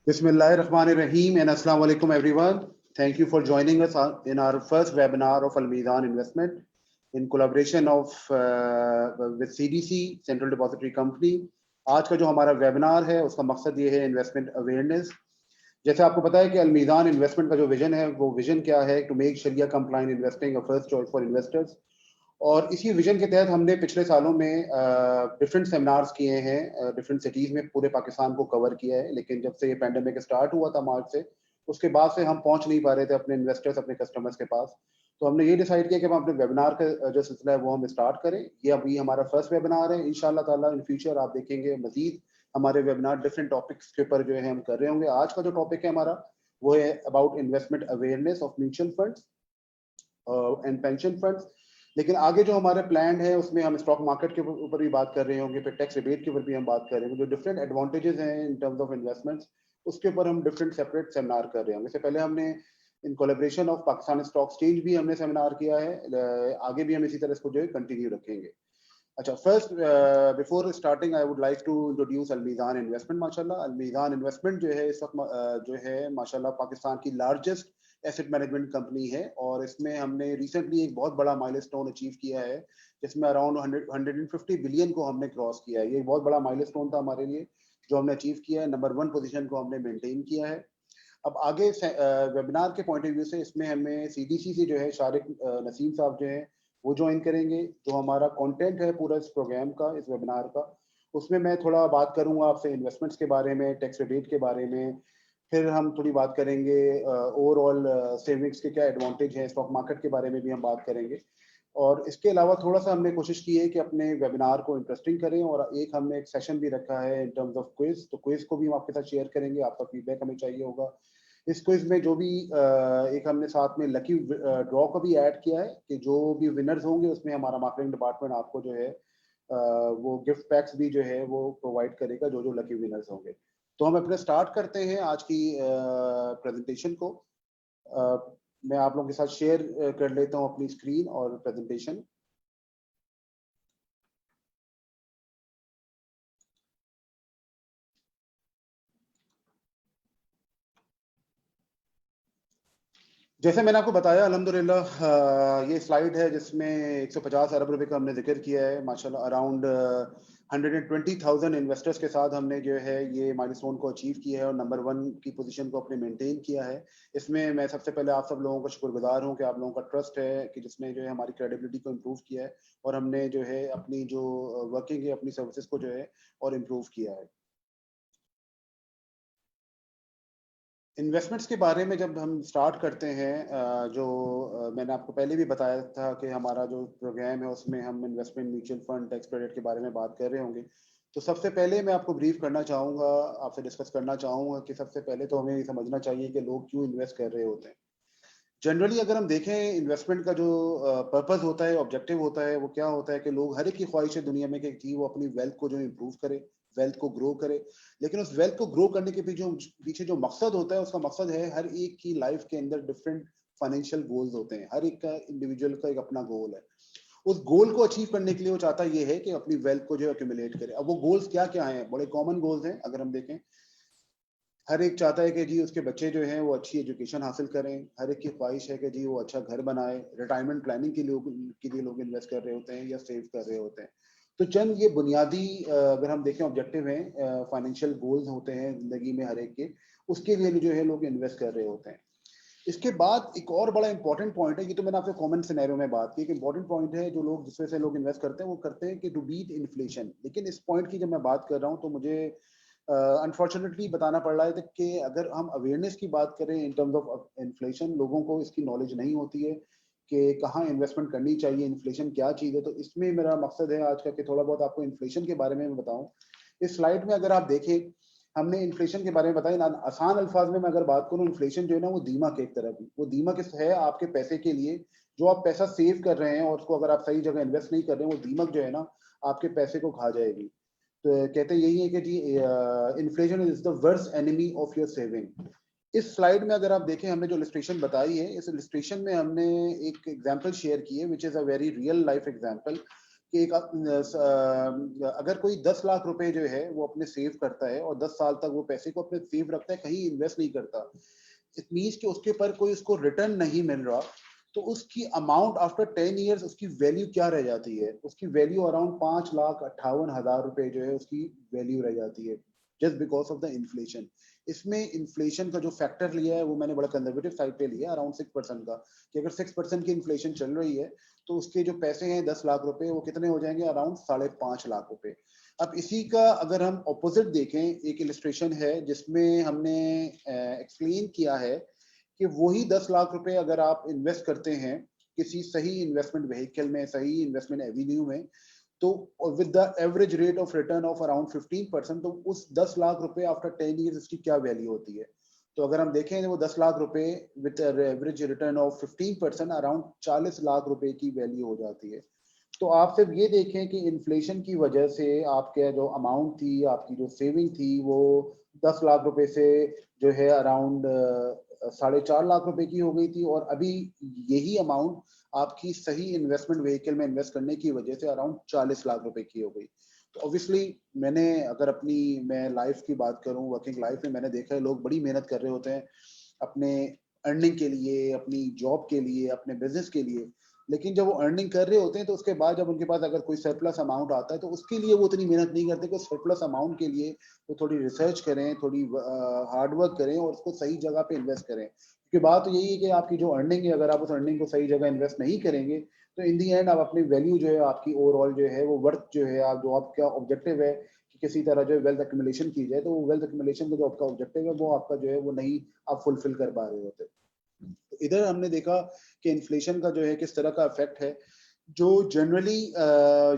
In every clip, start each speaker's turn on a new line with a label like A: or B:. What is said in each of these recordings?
A: Bismillahirrahmanirrahim and Assalamu alaikum everyone. Thank you for joining us in our first webinar of Al Mizan Investment in collaboration with CDC Central Depository Company. आज का जो हमारा webinar है उसका मकसद ये है इन्वेस्टमेंट अवेयरनेस। जैसे आपको पता है कि अल मीज़ान इन्वेस्टमेंट का जो विजन है वो विजन क्या है, to make Shariah compliant investing a first choice for investors. और इसी विजन के तहत हमने पिछले सालों में डिफरेंट सेमिनार्स किए हैं, डिफरेंट सिटीज़ में पूरे पाकिस्तान को कवर किया है। लेकिन जब से ये पैंडेमिक स्टार्ट हुआ था मार्च से, उसके बाद से हम पहुंच नहीं पा रहे थे अपने इन्वेस्टर्स, अपने कस्टमर्स के पास। तो हमने ये डिसाइड किया कि हम अपने वेबिनार का जो सिलसिला है वो हम स्टार्ट करें। ये अभी हमारा फर्स्ट वेबिनार है। इंशाल्लाह ताला इन फ्यूचर आप देखेंगे मजीद हमारे वेबिनार डिफरेंट टॉपिक्स के ऊपर जो है हम कर रहे होंगे। आज का जो टॉपिक है हमारा वो है about investment awareness of mutual funds and pension funds. लेकिन आगे जो हमारे प्लान है उसमें हम स्टॉक मार्केट के ऊपर भी बात कर रहे होंगे, फिर टैक्स रिबेट के ऊपर भी हम बात कर रहे होंगे। जो डिफरेंट एडवांटेजेस हैं इन टर्म्स ऑफ इन्वेस्टमेंट्स, उसके ऊपर हम डिफरेंट सेपरेट सेमिनार कर रहे होंगे। इससे पहले हमने in collaboration of Pakistan stock exchange भी हमने सेमिनार किया है, आगे भी हम इसी तरह इसको जो है कंटिन्यू रखेंगे। अच्छा, first before starting I would like to introduce Al Meezan investment. माशाल्लाह अल मीज़ान इन्वेस्टमेंट जो है इस वक्त जो है माशाल्लाह पाकिस्तान की लार्जेस्ट एसेट मैनेजमेंट कंपनी है। और इसमें हमने रिसेंटली एक बहुत बड़ा माइलस्टोन अचीव किया है, जिसमें अराउंड 150 बिलियन को हमने क्रॉस किया है। ये बहुत बड़ा माइलस्टोन था हमारे लिए जो हमने अचीव किया है। नंबर 1 पोजीशन को हमने मेंटेन किया है। अब आगे वेबिनार के पॉइंट ऑफ व्यू से इसमें हमें सीडीसी से जो है शारिक नसीम साहब जो है वो ज्वाइन करेंगे। जो हमारा कंटेंट है पूरा इस प्रोग्राम का, इस वेबिनार का, उसमें मैं थोड़ा बात करूंगा आपसे इन्वेस्टमेंट्स के बारे में, टैक्स रिबेट के बारे में। फिर हम थोड़ी बात करेंगे ओवरऑल सेविंग्स के क्या एडवांटेज है, स्टॉक मार्केट के बारे में भी हम बात करेंगे। और इसके अलावा थोड़ा सा हमने कोशिश की है कि अपने वेबिनार को इंटरेस्टिंग करें, और एक हमने एक सेशन भी रखा है इन टर्म्स ऑफ क्विज। तो क्विज को भी हम आपके साथ शेयर करेंगे, आपका फीडबैक हमें चाहिए होगा। इस क्विज में जो भी एक हमने साथ में लकी ड्रॉ का भी ऐड किया है कि जो भी विनर्स होंगे उसमें हमारा मार्केटिंग डिपार्टमेंट आपको जो है वो गिफ्ट पैक्स भी जो है वो प्रोवाइड करेगा, जो जो लकी विनर्स होंगे। तो हम अपने स्टार्ट करते हैं आज की प्रेजेंटेशन को। मैं आप लोगों के साथ शेयर कर लेता हूं अपनी स्क्रीन और प्रेजेंटेशन। जैसे मैंने आपको बताया अल्हम्दुलिल्लाह ये स्लाइड है जिसमें 150 अरब रुपए का हमने जिक्र किया है। माशाल्लाह अराउंड 120,000 इन्वेस्टर्स के साथ हमने जो है ये माइलस्टोन को अचीव किया है और नंबर 1 की पोजीशन को अपने मेंटेन किया है। इसमें मैं सबसे पहले आप सब लोगों का शुक्रगुजार हूं कि आप लोगों का ट्रस्ट है कि जिसने जो है हमारी क्रेडिबिलिटी को इम्प्रूव किया है और हमने जो है अपनी जो वर्किंग है, अपनी सर्विसेज को जो है और इम्प्रूव किया है। इन्वेस्टमेंट्स के बारे में जब हम स्टार्ट करते हैं, जो मैंने आपको पहले भी बताया था कि हमारा जो प्रोग्राम है उसमें हम investment, mutual fund, tax credit के बारे में बात कर रहे होंगे। तो सबसे पहले मैं आपको ब्रीफ करना चाहूँगा, आपसे डिस्कस करना चाहूँगा कि सबसे पहले तो हमें ये समझना चाहिए कि लोग क्यों इन्वेस्ट कर रहे होते हैं। जनरली अगर हम देखें इन्वेस्टमेंट का जो पर्पस होता है, ऑब्जेक्टिव होता है, वो क्या होता है कि लोग, हर एक की ख्वाहिश है दुनिया में कि वो अपनी वेल्थ को जो इम्प्रूव करे, वेल्थ को ग्रो करे। लेकिन उस वेल्थ को ग्रो करने के पीछे जो मकसद होता है, उसका मकसद है हर एक की लाइफ के अंदर डिफरेंट फाइनेंशियल गोल्स होते हैं। हर एक का इंडिविजुअल का एक अपना गोल है। उस गोल को अचीव करने के लिए वो चाहता ये है कि अपनी वेल्थ को जो एक्यूमुलेट करे। अब वो गोल्स क्या क्या हैं, बड़े कॉमन गोल्स हैं। अगर हम देखें, हर एक चाहता है कि जी उसके बच्चे जो हैं वो अच्छी एजुकेशन हासिल करें। हर एक की ख्वाहिश है कि जी वो अच्छा घर बनाए। रिटायरमेंट प्लानिंग के लिए लोग इन्वेस्ट कर रहे होते हैं या सेव कर रहे होते हैं। तो चंद ये बुनियादी अगर हम देखें ऑब्जेक्टिव हैं, फाइनेंशियल गोल्स होते हैं जिंदगी में हर एक के, उसके लिए जो है लोग इन्वेस्ट कर रहे होते हैं। इसके बाद एक और बड़ा इंपॉर्टेंट पॉइंट है, ये तो मैंने आपसे कॉमन सिनेरियो में बात की, एक इंपॉर्टेंट पॉइंट है जो लोग, जिस वजह से लोग इन्वेस्ट करते हैं, वो करते हैं कि टू बीट इन्फ्लेशन। लेकिन इस पॉइंट की जब मैं बात कर रहा हूँ तो मुझे अनफॉर्चुनेटली बताना पड़ रहा है कि अगर हम अवेयरनेस की बात करें इन टर्म्स ऑफ इन्फ्लेशन, लोगों को इसकी नॉलेज नहीं होती है कि कहाँ इन्वेस्टमेंट करनी चाहिए, इन्फ्लेशन क्या चीज़ है। तो इसमें मेरा मकसद है आज का कि थोड़ा बहुत आपको इन्फ्लेशन के बारे में बताऊं। इस स्लाइड में अगर आप देखें, हमने इन्फ्लेशन के बारे में बताया। आसान अल्फाज में मैं अगर बात करूं, इन्फ्लेशन जो है ना वो दीमक है एक तरह की। वो दीमक है आपके पैसे के लिए। जो आप पैसा सेव कर रहे हैं और उसको अगर आप सही जगह इन्वेस्ट नहीं कर रहे हैं, वो दीमक जो है ना आपके पैसे को खा जाएगी। तो कहते यही है कि जी inflation is the worst enemy of your saving. इस स्लाइड में अगर आप देखें, हमने जो इलस्ट्रेशन बताई है, इस इलस्ट्रेशन में हमने एक एग्जांपल शेयर की है, which is a very real life example, कि अगर कोई 10 लाख रुपए जो है वो अपने सेव करता है और 10 साल तक वो पैसे को अपने सेव रखता है, कहीं इन्वेस्ट नहीं करता, इट मीन्स कि उसके ऊपर कोई उसको रिटर्न नहीं मिल रहा, तो उसकी अमाउंट आफ्टर 10 ईयर्स उसकी वैल्यू क्या रह जाती है? उसकी वैल्यू अराउंड 5,58,000 रुपए जो है उसकी वैल्यू रह जाती है, just because of the inflation. इसमें इन्फ्लेशन का जो फैक्टर लिया है वो मैंने बड़ा कंजर्वेटिव साइड पे लिया, अराउंड 6% का, कि अगर 6% की इन्फ्लेशन चल रही है तो उसके जो पैसे हैं 10 लाख रुपए वो कितने हो जाएंगे? अराउंड 5.5 लाख रुपए। अब इसी का अगर हम ऑपोजिट देखें, एक इलिस्ट्रेशन है जिसमें हमने एक्सप्लेन किया है कि वही 10 लाख रुपए अगर आप इन्वेस्ट करते हैं किसी सही इन्वेस्टमेंट व्हीकल में, सही इन्वेस्टमेंट एवेन्यू में, तो with the average rate of return of around 15%, तो उस 10 लाख रुपए आफ्टर 10 ईयर्स उसकी क्या वैल्यू होती है? तो अगर हम देखें वो 10 लाख रुपए with average return of 15%, around 40 lakh रुपए की वैल्यू हो जाती है। तो आप सिर्फ ये देखें कि इन्फ्लेशन की वजह से आपके जो अमाउंट थी, आपकी जो सेविंग थी, वो 10 लाख रुपए से जो है अराउंड 4.5 लाख रुपए की हो गई थी, और अभी यही अमाउंट आपकी सही इन्वेस्टमेंट व्हीकल में इन्वेस्ट करने की वजह से अराउंड 40 लाख रुपए की हो गई। तो ऑब्वियसली मैंने अगर मैं लाइफ की बात करूं, वर्किंग लाइफ में मैंने देखा है लोग बड़ी मेहनत कर रहे होते हैं अपने अर्निंग के लिए, अपनी जॉब के लिए, अपने बिजनेस के लिए, लेकिन जब वो अर्निंग कर रहे होते हैं तो उसके बाद जब उनके पास अगर कोई सरप्लस अमाउंट आता है तो उसके लिए वो उतनी मेहनत नहीं करते कि सरप्लस अमाउंट के लिए वो थोड़ी रिसर्च करें, थोड़ी हार्डवर्क करें और उसको सही जगह पे इन्वेस्ट करें। क्योंकि बात तो यही है कि आपकी जो अर्निंग है, अगर आप उस अर्निंग को सही जगह इन्वेस्ट नहीं करेंगे तो इन दी एंड आप अपनी वैल्यू जो है, आपकी ओवरऑल जो है वो वर्थ जो है, आप जो आपका ऑब्जेक्टिव है कि किसी तरह जो वेल्थ एक्युमुलेशन की जाए, तो वो वेल्थ एक्युमुलेशन का जो आपका ऑब्जेक्टिव है वो आपका जो है वो नहीं आप फुलफिल कर पा रहे होते। तो इधर हमने देखा कि इन्फ्लेशन का जो है किस तरह का इफेक्ट है, जो जनरली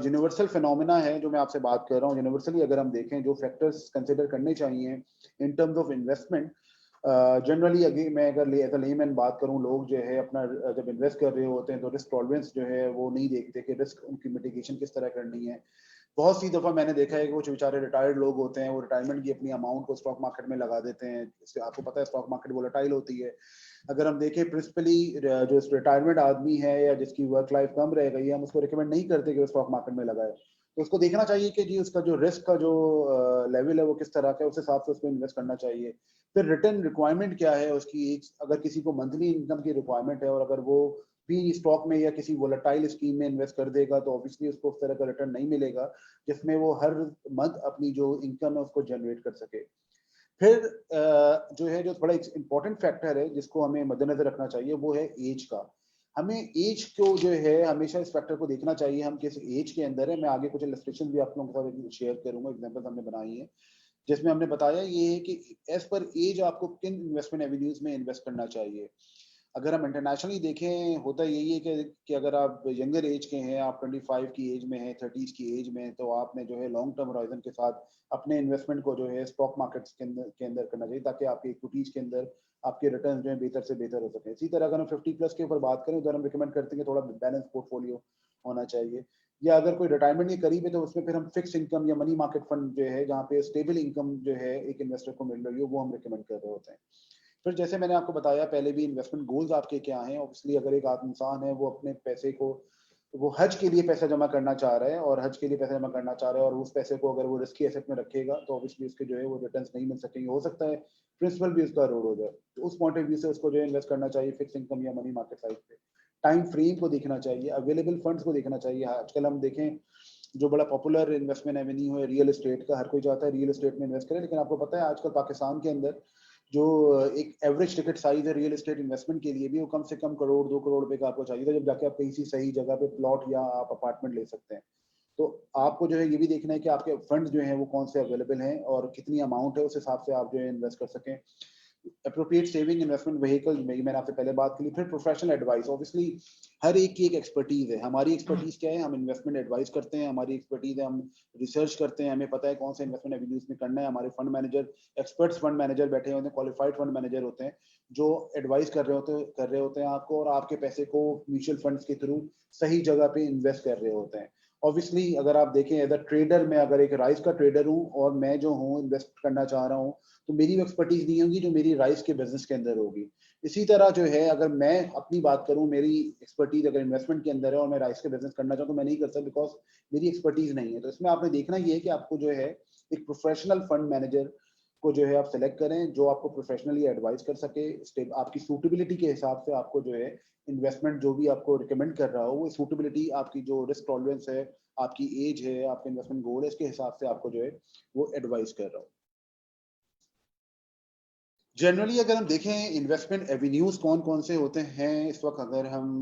A: यूनिवर्सल फिनोमेना है जो मैं आपसे बात कर रहा हूँ। यूनिवर्सली अगर हम देखें जो फैक्टर्स कंसिडर करने चाहिए in terms of investment, generally अगर मैं एज अ लेमैन बात करूं, लोग जो है अपना जब इन्वेस्ट कर रहे होते हैं तो रिस्क टॉलरेंस जो है वो नहीं देखते कि रिस्क उनकी मिटिगेशन किस तरह करनी है। बहुत सी दफा मैंने देखा है कि कुछ बेचारे रिटायर्ड लोग होते हैं, वो रिटायरमेंट की अपनी अमाउंट को स्टॉक मार्केट में लगा देते हैं। इससे आपको पता है स्टॉक मार्केट वोलेटाइल होती है। अगर हम देखें प्रिंसिपली जो रिटायरमेंट आदमी है या जिसकी वर्क लाइफ कम रह गई है, हम उसको रिकमेंड नहीं करते कि वो स्टॉक मार्केट में लगाए। तो उसको देखना चाहिए कि जी उसका जो रिस्क का जो लेवल है वो किस तरह का है, उस हिसाब से उसको इन्वेस्ट करना चाहिए। फिर रिटर्न रिक्वायरमेंट क्या है उसकी, अगर किसी को मंथली इनकम की रिक्वायरमेंट है और अगर वो भी स्टॉक में या किसी वोलेटाइल स्कीम में इन्वेस्ट कर देगा तो ऑब्वियसली उसको उस तरह का रिटर्न नहीं मिलेगा जिसमें वो हर मंथ अपनी जो इनकम है उसको जनरेट कर सके। फिर जो है जो बड़ा इंपॉर्टेंट फैक्टर है जिसको हमें मद्देनजर रखना चाहिए वो है एज का। हमें एज को जो है हमेशा इस फैक्टर को देखना चाहिए, हम किस एज के अंदर है। मैं आगे कुछ इलस्ट्रेशन भी आप लोगों के साथ शेयर करूंगा, एग्जांपल्स हमने बनाई है जिसमें हमने बताया ये है कि एज पर एज आपको किन इन्वेस्टमेंट एवेन्यूज में इन्वेस्ट करना चाहिए। अगर हम इंटरनेशनली देखें, होता यही है कि अगर आप यंगर एज के हैं, आप 25 की एज में हैं, 30s की एज में, तो आपने जो है लॉन्ग टर्म होराइजन के साथ अपने इन्वेस्टमेंट को जो है स्टॉक मार्केट्स के अंदर करना चाहिए, ताकि आपके इक्विटीज के अंदर आपके रिटर्न जो है बेहतर से बेहतर हो सके। इसी तरह अगर हम 50 प्लस के ऊपर बात करें, उधर हम रिकमेंड करते हैं कि थोड़ा बैलेंस पोर्टफोलियो होना चाहिए। या अगर कोई रिटायरमेंट के करीब है तो उसमें फिर हम फिक्स इनकम या मनी मार्केट फंड जो है जहाँ पे स्टेबल इनकम जो है एक इन्वेस्टर को मिल रही हो, वो हम रिकमेंड कर रहे होते हैं। फिर जैसे मैंने आपको बताया पहले भी, इन्वेस्टमेंट गोल्स आपके क्या हैं। ऑब्वियसली अगर एक आदमी इंसान है वो अपने पैसे को, वो हज के लिए पैसा जमा करना चाह रहा है और हज के लिए पैसा जमा करना चाह रहा है और उस पैसे को अगर वो रिस्की एसेट में रखेगा तो ऑब्वियसली उसके जो है वो रिटर्न्स नहीं मिल सकेंगे, हो सकता है प्रिंसिपल भी उसका रोड हो जाए। तो उस पॉइंट ऑफ व्यू से उसको जो है इन्वेस्ट करना चाहिए फिक्स इनकम या मनी मार्केट साइड पे। टाइम फ्रेम को देखना चाहिए, अवेलेबल फंड्स को देखना चाहिए। आजकल हम देखें जो बड़ा पॉपुलर इन्वेस्टमेंट एवेन्यू है रियल एस्टेट का, हर कोई चाहता है रियल एस्टेट में इन्वेस्ट करे, लेकिन आपको पता है आजकल पाकिस्तान के अंदर जो एक एवरेज टिकट साइज है रियल एस्टेट इन्वेस्टमेंट के लिए भी, वो कम से कम करोड़ 2 करोड़ रुपए का आपको चाहिए था, जब जाके आप कहीं सही जगह पे प्लॉट या आप अपार्टमेंट ले सकते हैं। तो आपको जो है ये भी देखना है कि आपके फंड जो हैं वो कौन से अवेलेबल हैं और कितनी अमाउंट है, उस हिसाब से आप जो है इन्वेस्ट कर सकें। अप्रोप्रिएट सेविंग इन्वेस्टमेंट व्हीकल में मैंने आपसे पहले बात की। फिर प्रोफेशनल एडवाइस, ऑब्वियसली हर एक की एक एक्सपर्टीज है। हमारी एक्सपर्टीज क्या है, हम इन्वेस्टमेंट एडवाइस करते हैं, हमारी एक्सपर्टीज है हम रिसर्च करते हैं, हमें पता है कौन से इन्वेस्टमेंट एवेन्यूज में करना है। हमारे fund manager, experts fund manager बैठे होते हैं, क्वालिफाइड फंड मैनेजर होते हैं जो एडवाइस कर रहे होते हैं आपको, और आपके पैसे को म्यूचुअल फंड्स के थ्रू सही जगह पे इन्वेस्ट कर रहे होते हैं। ऑब्वियसली अगर आप देखें एज अ ट्रेडर, मैं अगर एक राइस का ट्रेडर हूँ और मैं जो हूँ इन्वेस्ट करना चाह रहा हूँ, तो मेरी एक्सपर्टीज नहीं होगी जो मेरी राइस के बिजनेस के अंदर होगी। इसी तरह जो है, अगर मैं अपनी बात करूं, मेरी एक्सपर्टीज अगर इन्वेस्टमेंट के अंदर है और मैं राइस के बिजनेस करना चाहूँ तो मैं नहीं कर सकता, बिकॉज मेरी एक्सपर्टीज नहीं है। तो इसमें आपने देखना ये है कि आपको जो है एक प्रोफेशनल फंड मैनेजर को जो है आप सेलेक्ट करें, जो आपको प्रोफेशनली एडवाइस कर सके, आपकी सूटेबिलिटी के हिसाब से आपको जो है इन्वेस्टमेंट जो भी आपको रिकमेंड कर रहा हो, वो सूटेबिलिटी, आपकी जो रिस्क टॉलरेंस है, आपकी एज है, आपका इन्वेस्टमेंट गोल है, इसके हिसाब से आपको जो है वो एडवाइस कर रहा हो। जनरली अगर हम देखें इन्वेस्टमेंट एवेन्यूज कौन कौन से होते हैं इस वक्त, अगर हम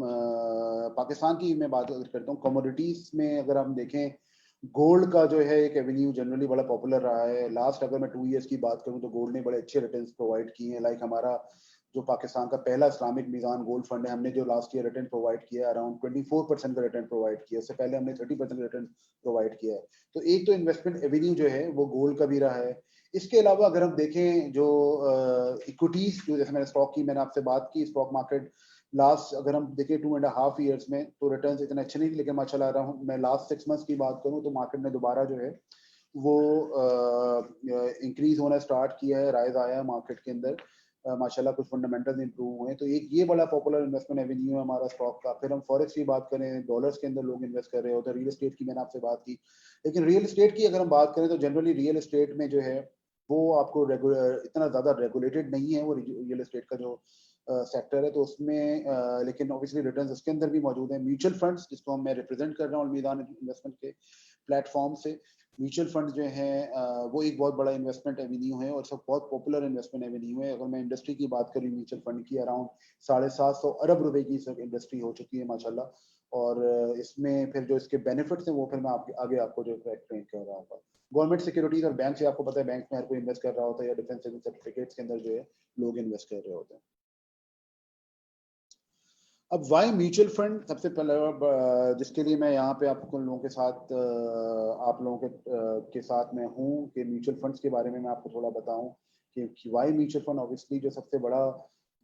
A: पाकिस्तान की मैं बात करता हूँ, कमोडिटीज में अगर हम देखें, गोल्ड का जो है एक एवेन्यू जनरली बड़ा पॉपुलर रहा है। लास्ट अगर मैं 2 इयर्स की बात करूं तो गोल्ड ने बड़े अच्छे रिटर्न्स प्रोवाइड किए हैं। लाइक हमारा जो पाकिस्तान का पहला इस्लामिक मीज़ान गोल्ड फंड है, हमने जो लास्ट ईयर रिटर्न प्रोवाइड किया है अराउंड 24% का रिटर्न प्रोवाइड किया है। उससे पहले हमने 30% रिटर्न प्रोवाइड किया है। तो एक तो इन्वेस्टमेंट एवेन्यू जो है वो गोल्ड का भी रहा है। इसके अलावा अगर हम देखें जो इक्विटीज, जो जैसे मैंने स्टॉक की, मैंने आपसे बात की, स्टॉक मार्केट लास्ट अगर हम देखें 2.5 ईयर्स में तो रिटर्न्स इतने अच्छे नहीं, लेकिन माशाल्लाह रहा हूँ मैं लास्ट 6 मंथ्स की बात करूँ तो मार्केट में दोबारा जो है वो इंक्रीज होना स्टार्ट किया है, राइज आया है मार्केट के अंदर। माशाल्लाह कुछ फंडामेंटल्स इंप्रूव हुए हैं। तो एक ये बड़ा पॉपुलर इन्वेस्टमेंट एवेन्यू है हमारा स्टॉक का। फिर हम फॉरेक्स की बात करें, डॉलर्स के अंदर लोग इन्वेस्ट कर रहे होते हैं। रियल एस्टेट की मैंने आपसे बात की, लेकिन रियल एस्टेट की अगर हम बात करें तो जनरली रियल एस्टेट में जो है वो आपको इतना ज़्यादा रेगुलेटेड नहीं है वो रियल एस्टेट का जो सेक्टर है, तो उसमें लेकिन ऑब्वियसली रिटर्न्स उसके अंदर भी मौजूद हैं। म्यूचुअल फंड्स, जिसको मैं रिप्रेजेंट कर रहा हूँ अलमीदान इन्वेस्टमेंट के प्लेटफॉर्म से, म्यूचुअल फंड जो हैं वो एक बहुत बड़ा इन्वेस्टमेंट एवेन्यू है और सब बहुत पॉपुलर इन्वेस्टमेंट एवेन्यू है। अगर मैं इंडस्ट्री की बात करूँ म्यूचुअल फंड की, अराउंड 750 अरब रुपए की सब इंडस्ट्री हो चुकी है माशाल्लाह। और इसमें फिर जो इसके बेनिफिट्स हैं वो फिर मैं आगे आपको जो एक्सप्लेन कर रहा हूँ। गवर्नमेंट सिक्योरिटीज और बैंक से आपको पता है, बैंक में हर कोई इन्वेस्ट कर रहा होता है, या डिफेंस सर्टिफिकेट्स के अंदर जो है लोग इन्वेस्ट कर रहे होते हैं। अब वाई म्यूचुअल फंड, सबसे पहले जिसके लिए मैं यहाँ पे आपको लोगों के साथ आप लोगों के साथ मैं हूँ कि म्यूचुअल फंड्स के बारे में मैं आपको थोड़ा बताऊं कि वाई म्यूचुअल फंड। ऑब्वियसली जो सबसे बड़ा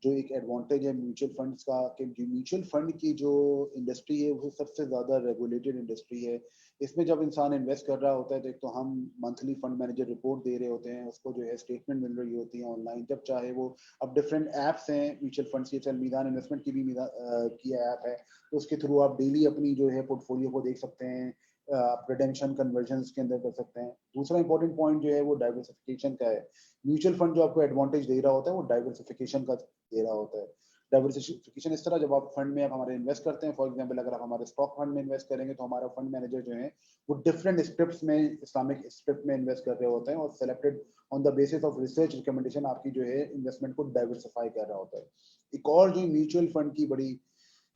A: जो एक एडवांटेज है म्यूचुअल फंड्स का, कि म्यूचुअल फंड की जो इंडस्ट्री है वो सबसे ज़्यादा रेगुलेटेड इंडस्ट्री है। इसमें जब इंसान इन्वेस्ट कर रहा होता है तो एक तो हम मंथली फंड मैनेजर रिपोर्ट दे रहे होते हैं, उसको जो है स्टेटमेंट मिल रही होती है ऑनलाइन जब चाहे वो। अब डिफरेंट ऐप्स हैं म्यूचुअल फंड्स की, चल मीदान इन्वेस्टमेंट की भी की ऐप है, तो उसके थ्रू आप डेली अपनी जो है पोर्टफोलियो को देख सकते हैं, आप रिडेम्पशन कन्वर्जन के अंदर कर सकते हैं। दूसरा इंपॉर्टेंट पॉइंट जो है वो डाइवर्सिफिकेशन का है। म्यूचुअल फंड जो आपको एडवांटेज दे रहा होता है वो डाइवर्सिफिकेशन का दे रहा होता है। डाइवर्सिफिकेशन इस तरह, जब आप फंड में आप हमारे इन्वेस्ट करते हैं, फॉर एग्जांपल अगर आप हमारे स्टॉक फंड में इन्वेस्ट करेंगे तो हमारा फंड मैनेजर जो है वो डिफरेंट स्क्रिप्ट्स में, इस्लामिक स्क्रिप्ट में इन्वेस्ट कर रहे होते हैं और selected on the basis of research recommendation आपकी जो है इन्वेस्टमेंट को डाइवर्सिफाई कर रहा होता है। एक और जो म्यूचुअल फंड की बड़ी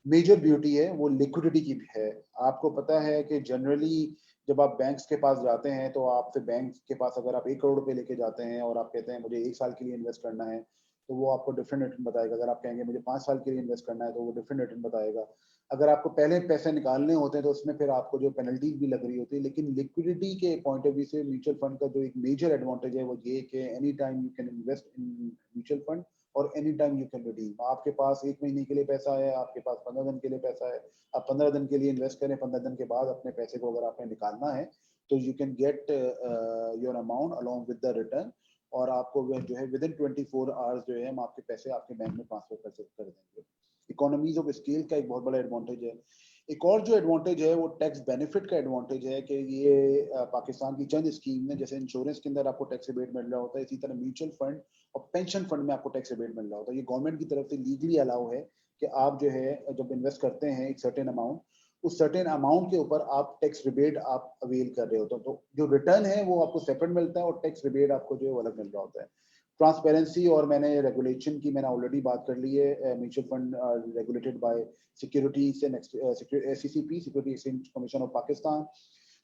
A: मेजर ब्यूटी है वो लिक्विडिटी की भी है। आपको पता है कि जनरली जब आप बैंक्स के पास जाते हैं तो आपसे बैंक के पास अगर आप 1 करोड़ रुपए लेके जाते हैं और आप कहते हैं मुझे 1 साल के लिए इन्वेस्ट करना है, तो वो आपको डिफरेंट रिटर्न बताएगा। अगर आप कहेंगे मुझे 5 साल के लिए इन्वेस्ट करना है तो वो डिफरेंट रिटर्न बताएगा। अगर आपको पहले पैसे निकालने होते हैं तो उसमें फिर आपको जो पेनल्टीज भी लग रही होती है। लेकिन लिक्विडिटी के पॉइंट ऑफ व्यू से म्यूचुअल फंड का जो एक मेजर एडवांटेज है वो ये कि any time you can invest in mutual fund और any time you can redeem. आपके पास 1 महीने के लिए पैसा है, आपके पास 15 दिन के लिए पैसा है, आप 15 दिन के लिए इन्वेस्ट करें, 15 दिन के बाद अपने पैसे को अगर आपने निकालना है तो you can get your amount along with the return, और आपको जो है विद इन 24 आवर्स जो है हम आपके पैसे आपके बैंक में ट्रांसफर कर देंगे। इकोनॉमीज ऑफ स्केल का एक बहुत बड़ा एडवांटेज है। एक और जो एडवांटेज है वो टैक्स बेनिफिट का एडवांटेज है कि ये पाकिस्तान की चंद स्कीम है, जैसे इंश्योरेंस के अंदर आपको टैक्स रिबेट मिल रहा होता है, इसी तरह म्यूचुअल फंड और पेंशन फंड में आपको टैक्स रिबेट मिल रहा होता है। ये गवर्नमेंट की तरफ से लीगली अलाउ है कि आप जो है जब इन्वेस्ट करते हैं एक सर्टेन अमाउंट, उस सर्टेन अमाउंट के ऊपर आप टैक्स रिबेट आप अवेल कर रहे होते हो, तो जो रिटर्न है वो आपको सेपरेट मिलता है और टैक्स रिबेट आपको जो है अलग मिल रहा होता है। ट्रांसपेरेंसी और मैंने रेगुलेशन की मैंने ऑलरेडी बात कर ली है। Mutual fund regulated by securities and SECP, security exchange commission of Pakistan.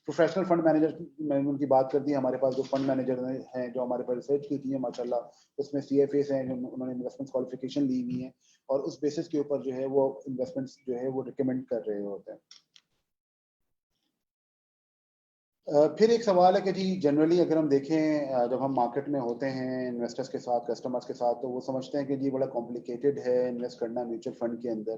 A: Professional fund manager मैंने उनकी बात कर दी। हमारे पास जो फंड मैनेजर हैं जो हमारे पास रिसर्च की थी है माशाल्लाह, उसमें CFAs हैं, उन्होंने इन्वेस्टमेंट क्वालिफिकेशन ली हुई है और उस बेसिस के ऊपर जो है वो इन्वेस्टमेंट्स जो है वो रिकमेंड कर रहे होते हैं। फिर एक सवाल है कि जी जनरली अगर हम देखें जब हम मार्केट में होते हैं इन्वेस्टर्स के साथ, कस्टमर्स के साथ, तो वो समझते हैं कि जी बड़ा कॉम्प्लिकेटेड है इन्वेस्ट करना म्यूचुअल फंड के अंदर।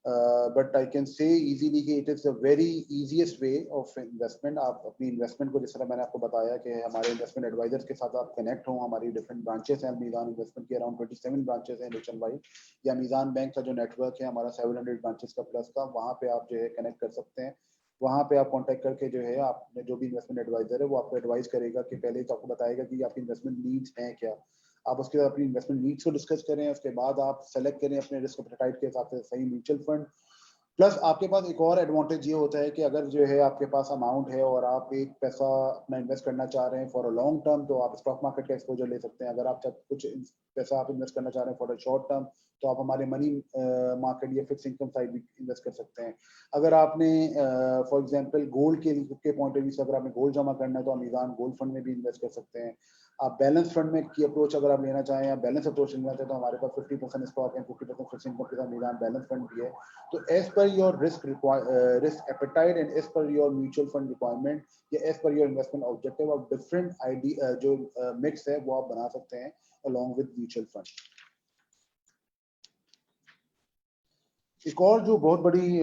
A: But I can say easily कि it is the very easiest way of investment. आप अपनी इन्वेस्टमेंट को, जिस तरह मैंने आपको बताया कि हमारे इन्वेस्टमेंट एडवाइजर्स के साथ आप कनेक्ट हों, हमारी डिफरेंट ब्रांचेस हैं मीज़ान इन्वेस्टमेंट की, अराउंड 27 ब्रांचेस हैं नेशन वाइड, या मीज़ान बैंक का जो नेटवर्क है हमारा 700 ब्रांचेस का प्लस का, वहाँ पे आप जो है कनेक्ट कर सकते हैं। वहाँ पे आप कांटेक्ट करके जो है आपने जो भी इन्वेस्टमेंट एडवाइजर है वो आपको एडवाइस करेगा कि पहले तो आपको बताएगा कि आपकी इन्वेस्टमेंट नीड्स हैं क्या, आप उसके बाद अपनी इन्वेस्टमेंट नीड्स को डिस्कस करें, उसके बाद आप सेलेक्ट करें अपने रिस्क एपेटाइट के हिसाब से सही म्यूचुअल फंड। प्लस आपके पास एक और एडवांटेज ये होता है कि अगर जो है आपके पास अमाउंट है और आप एक पैसा अपना इन्वेस्ट करना चाह रहे हैं फॉर अ लॉन्ग टर्म, तो आप स्टॉक मार्केट का एक्सपोजर ले सकते हैं। अगर आप कुछ पैसा आप इन्वेस्ट करना चाह रहे हैं फॉर अ शॉर्ट टर्म, तो आप हमारे मनी मार्केट या फिक्स इनकम साइड भी इन्वेस्ट कर सकते हैं। अगर आपने फॉर एग्जांपल गोल्ड के पॉइंट ऑफ व्यू से अगर आपने गोल्ड जमा करना है तो आप मीज़ान गोल्ड फंड में भी इन्वेस्ट कर सकते हैं। आप बैलेंस फंड में की अप्रोच अगर आप लेना चाहें या बैलेंस अप्रोच लेना चाहें तो हमारे पास 50% स्टॉक है, 50% फिक्स इनकम के साथ मीज़ान बैलेंस फंड भी है। तो as per your risk appetite and as per your mutual fund requirement या as per your investment objective, आप डिफरेंट आईडी जो मिक्स है वो आप बना सकते हैं अलॉन्ग विद म्यूचुअल फंड। एक और जो बहुत बड़ी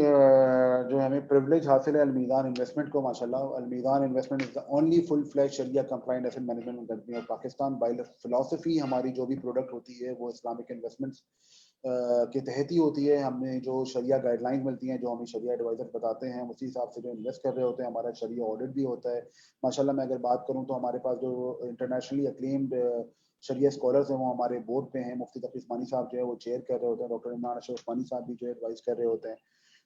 A: जो हमें प्रिविलेज हासिल है अलमीदान इन्वेस्टमेंट को, माशाल्लाह, Al Meezan investment is the only full fledged शरिया compliant asset management company of Pakistan. By philosophy हमारी जो भी प्रोडक्ट होती है वो इस्लामिक इन्वेस्टमेंट्स के तहत ही होती है। हमने जो शरिया गाइडलाइंस मिलती हैं, जो हमें शरिया एडवाइजर बताते हैं, उसी हिसाब से जो इन्वेस्ट कर रहे होते हैं। हमारा शरिया ऑडिट भी होता है माशाल्लाह। मैं अगर बात करूं तो हमारे पास जो इंटरनेशनली अक्लेम्ड शरिया स्कॉलर्स हैं वो हमारे बोर्ड पे हैं। मुफ्ती तकी उस्मानी साहब जो है वो चेयर कर रहे होते हैं, डॉक्टर इमरान अशरफ उस्मानी साहब भी जो है एडवाइस कर रहे होते हैं।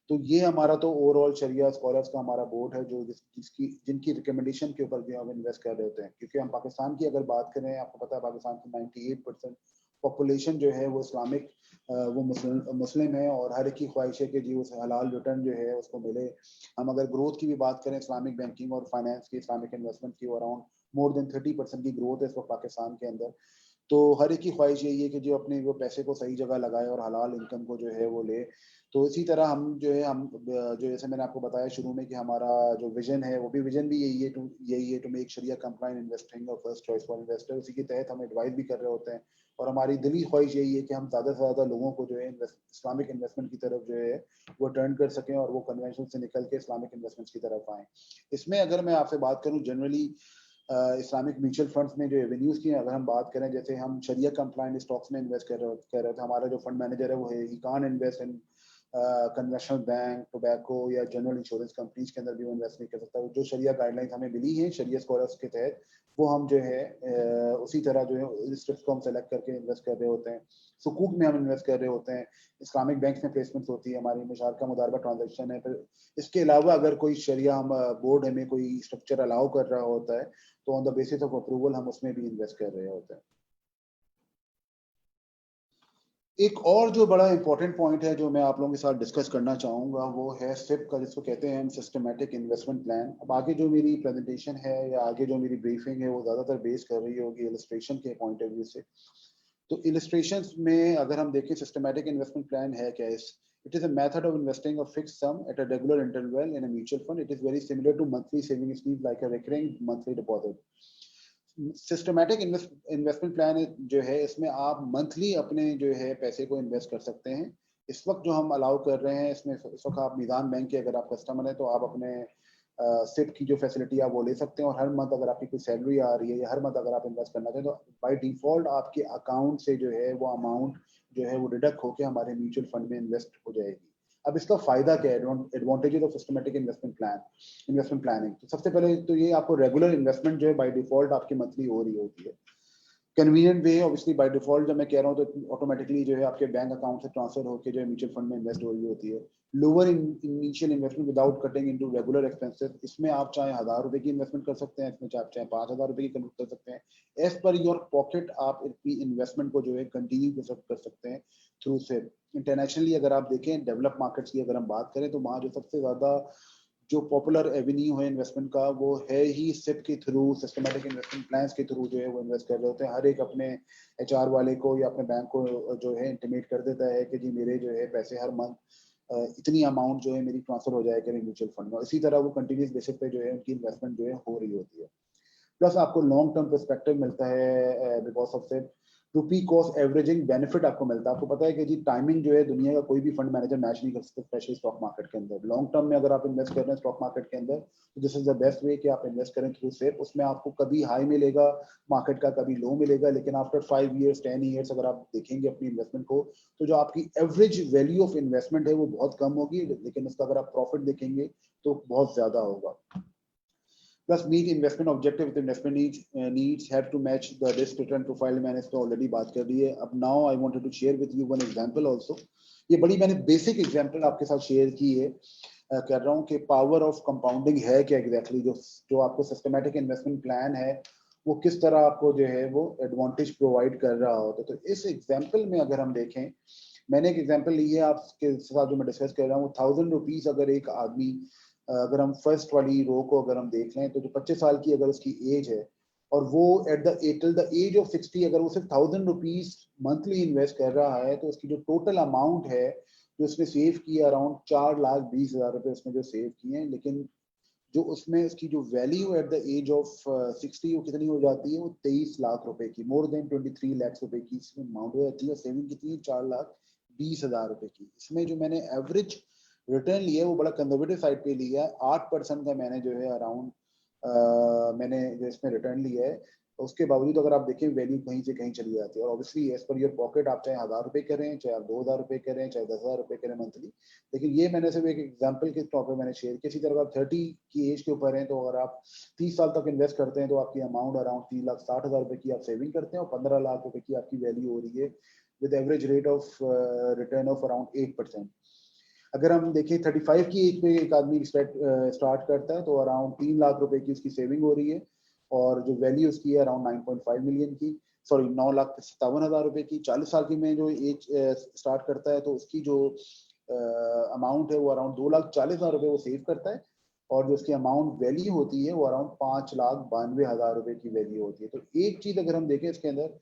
A: तो ये हमारा तो ओवरऑल शरिया स्कॉलर्स का हमारा बोर्ड है जो जिनकी रिकमेंडेशन के ऊपर भी हम इन्वेस्ट कर रहे होते हैं। क्योंकि हम पाकिस्तान की अगर बात करें, आपको पता है पाकिस्तान की 98% पॉपुलेशन जो है वो इस्लामिक वो मुस्लिम है, और हर एक की ख्वाहिश है कि जी उस हलाल रिटर्न जो है उसको मिले। हम अगर ग्रोथ की भी बात करें इस्लामिक बैंकिंग और फाइनेंस की, इस्लामिक इन्वेस्टमेंट की, अराउंड मोर देन 30% की ग्रोथ है इस वक्त पाकिस्तान के अंदर। तो हर एक की ख्वाहिश यही है कि जो अपने वो पैसे को सही जगह लगाए और हलाल इनकम को जो है वो ले। तो इसी तरह हम जो है हम जो जैसे मैंने आपको बताया शुरू में कि हमारा जो विजन है वो भी विजन भी यही है to make Shariah compliant investing और फर्स्ट चॉइस फॉर इन्वेस्टर। उसी के तहत हम एडवाइस भी कर रहे होते हैं, और हमारी दिली ख्वाहिश यही है कि हम ज़्यादा से ज़्यादा लोगों को जो है इस्लामिक इन्वेस्टमेंट की तरफ जो है वो टर्न कर सकें और वो कन्वेंशन से निकल के इस्लामिक इन्वेस्टमेंट्स की तरफ आएँ। इसमें अगर मैं आपसे बात करूँ जनरली इस्लामिक म्यूचुअल फंड्स में जो एवेन्यूज की अगर हम बात करें, जैसे हम शरिया कंप्लायंट स्टॉक्स में इन्वेस्ट कर रहे थे, हमारा जो फंड मैनेजर है वो है ही can't invest in conventional bank, tobacco या जनरल इंश्योरेंस कंपनीज के अंदर भी वो इन्वेस्ट नहीं कर सकता। जो शरिया गाइडलाइंस हमें मिली है शरिया स्कॉलर्स के तहत, वो हम जो है उसी तरह जो है स्टेप्स को हम सेलेक्ट करके इन्वेस्ट कर रहे होते हैं। सुकूक में हम इन्वेस्ट कर रहे होते हैं, इस्लामिक बैंक में प्लेसमेंट होती है हमारी, मुशारका मुदारबा ट्रांजेक्शन है। फिर इसके अलावा अगर कोई शरिया हम बोर्ड हमें कोई स्ट्रक्चर अलाउ कर रहा होता है तो on the basis of approval हम उसमें भी इन्वेस्ट कर रहे होते हैं। एक और जो बड़ा इंपॉर्टेंट पॉइंट है जो मैं आप लोगों के साथ डिस्कस करना चाहूँगा वो है सिप का, जिसको कहते हैं हम सिस्टमैटिक इन्वेस्टमेंट प्लान। अब आगे जो मेरी प्रेजेंटेशन है या आगे जो मेरी ब्रीफिंग है वो ज़्यादातर बेस कर रही होगी इलस्ट्रेशन के पॉइंट ऑफ व्यू से। तो इलस्ट्रेशंस में अगर हम देखें सिस्टमैटिक इन्वेस्टमेंट प्लान है क्या, it is a method of investing a fixed sum at a regular interval in a mutual fund. It is very similar to monthly saving scheme like a recurring monthly deposit. Systematic investment plan जो है इसमें आप monthly अपने जो है पैसे को invest कर सकते हैं। इस वक्त जो हम अलाउ कर रहे हैं इसमें, इस वक्त आप मीज़ान बैंक के अगर आप कस्टमर हैं तो आप अपने सिप की जो फैसिलिटी आप वो ले सकते हैं, और हर मंथ अगर आपकी कोई सैलरी आ रही है या हर मंथ अगर आप इन्वेस्ट करना चाहें तो बाय डिफॉल्ट आपके अकाउंट से जो है वो अमाउंट जो है वो डिडक्ट होकर हमारे म्यूचुअल फंड में इन्वेस्ट हो जाएगी। अब इसका फायदा क्या है, advantages of systematic investment planning. तो सबसे पहले तो ये आपको रेगुलर इन्वेस्टमेंट जो है बाय डिफॉल्ट आपकी मंथली हो रही होती है। Convenient way obviously by default जब मैं कह रहा हूँ तो ऑटोमेटिकली जो है आपके बैंक अकाउंट से ट्रांसफर होकर जो है म्यूचुअल फंड में इन्वेस्ट हो रही होती है। Lower initial investment without cutting into regular expenses. इसमें आप चाहे 1,000 रुपए की इन्वेस्टमेंट कर सकते हैं, इसमें चाहे 5,000 रुपए की कर सकते हैं। एज पर योर पॉकेट आप अपनी इन्वेस्टमेंट को जो है कंटिन्यू कर सकते हैं थ्रू से। इंटरनेशनली अगर आप देखें डेवलप मार्केट्स की अगर हम बात करें तो वहाँ जो सबसे ज्यादा जो पॉपुलर एवेन्यू है इन्वेस्टमेंट का वो है ही सिप के थ्रू, सिस्टमैटिक इन्वेस्टमेंट प्लान्स के थ्रू जो है वो इन्वेस्ट कर रहे होते हैं। हर एक अपने एचआर वाले को या अपने बैंक को जो है इंटीमेट कर देता है कि जी मेरे जो है पैसे हर मंथ इतनी अमाउंट जो है मेरी ट्रांसफर हो जाए करें म्यूचुअल फंड में। इसी तरह वो कंटिन्यूस बेसिस पे जो है उनकी इन्वेस्टमेंट जो है हो रही होती है। प्लस आपको लॉन्ग टर्म पर्सपेक्टिव मिलता है because of SIP. Rupee cost averaging benefit आपको मिलता है। आपको पता है कि जी टाइमिंग जो है दुनिया का कोई भी फंड मैनेजर मैच नहीं कर सकता, स्पेशली स्टॉक मार्केट के अंदर। लॉन्ग टर्म में अगर आप इन्वेस्ट कर रहे हैं स्टॉक मार्केट के अंदर, तो this is the best way कि आप इन्वेस्ट करें थ्रू सिप। उसमें आपको कभी हाई मिलेगा मार्केट का, कभी लो मिलेगा, लेकिन आफ्टर 5 ईयर्स 10 ईयर्स अगर आप देखेंगे अपनी इन्वेस्टमेंट को, तो जो आपकी एवरेज वैल्यू ऑफ इन्वेस्टमेंट है वो बहुत कम होगी, लेकिन उसका अगर आप प्रॉफिट देखेंगे तो बहुत ज्यादा होगा। Plus meet investment objective with investment needs have to match the risk return profile। मैंने इस पे ऑलरेडी बात कर दी है। अब now I wanted to share with you one example also। ये बड़ी मैंने बेसिक एग्जांपल आपके साथ शेयर की है, कर रहा हूँ कि पावर ऑफ कंपाउंडिंग है क्या एग्जैक्टली, जो आपको सिस्टमैटिक इन्वेस्टमेंट प्लान है वो किस तरह आपको जो है वो एडवांटेज प्रोवाइड कर रहा होता है। तो इस एग्जाम्पल में अगर हम देखें, मैंने एक एग्जाम्पल ली है आपके साथ जो मैं डिस्कस कर रहा हूँ। 1000 रुपीज अगर एक आदमी, अगर हम फर्स्ट वाली रो को अगर हम देख लें, तो जो 25 साल की अगर उसकी एज है और वो एट द एज ऑफ 60 अगर वो सिर्फ 1000 रुपीज मंथली इन्वेस्ट कर रहा है, तो उसकी जो टोटल अमाउंट है जो उसने सेव किया अराउंड 4,20,000 रुपए उसने जो सेव किए हैं, लेकिन जो उसमें उसकी जो value at the age of 60 वो कितनी हो जाती है, वो 23 लाख रुपए की, मोर देन 23 लाख रुपए की इसमें अमाउंट हो जाती है। सेविंग कितनी है, 4,20,000 रुपए की। इसमें जो मैंने एवरेज रिटर्न लिया है वो बड़ा कंजर्वेटिव साइड पे लिया है, 8% का मैंने जो है अराउंड मैंने जो इसमें रिटर्न लिया है। उसके बावजूद अगर आप देखें वैल्यू कहीं से कहीं चली जाती है। और obviously as per your pocket, आप चाहे 1000 रुपए करें, चाहे आप 2000 रुपए करें, चाहे 10,000 रुपए करें मंथली, लेकिन ये मैंने सिर्फ एक एग्जांपल के तौर पे मैंने शेयर किया। इसी तरह आप 30 की एज के ऊपर हैं, तो अगर आप 30 साल तक इन्वेस्ट करते हैं तो आपकी अमाउंट अराउंड 3,60,000 रुपए की आप सेविंग करते हैं और 15 लाख रुपए की आपकी वैल्यू हो रही है with average rate of return of around 8%। अगर हम देखें 35 की एज पे एक आदमी स्टार्ट करता है, तो अराउंड 3 लाख रुपए की उसकी सेविंग हो रही है और जो वैल्यू उसकी है अराउंड 9.5 मिलियन की, सॉरी 9,57,000 रुपए की। 40 साल की में जो एज स्टार्ट करता है तो उसकी जो अमाउंट है वो अराउंड 2,40,000 रुपए वो सेव करता है और जो उसकी अमाउंट वैल्यू होती है वो अराउंड 5,92,000 रुपए की वैल्यू होती है। तो एक चीज अगर हम देखें इसके अंदर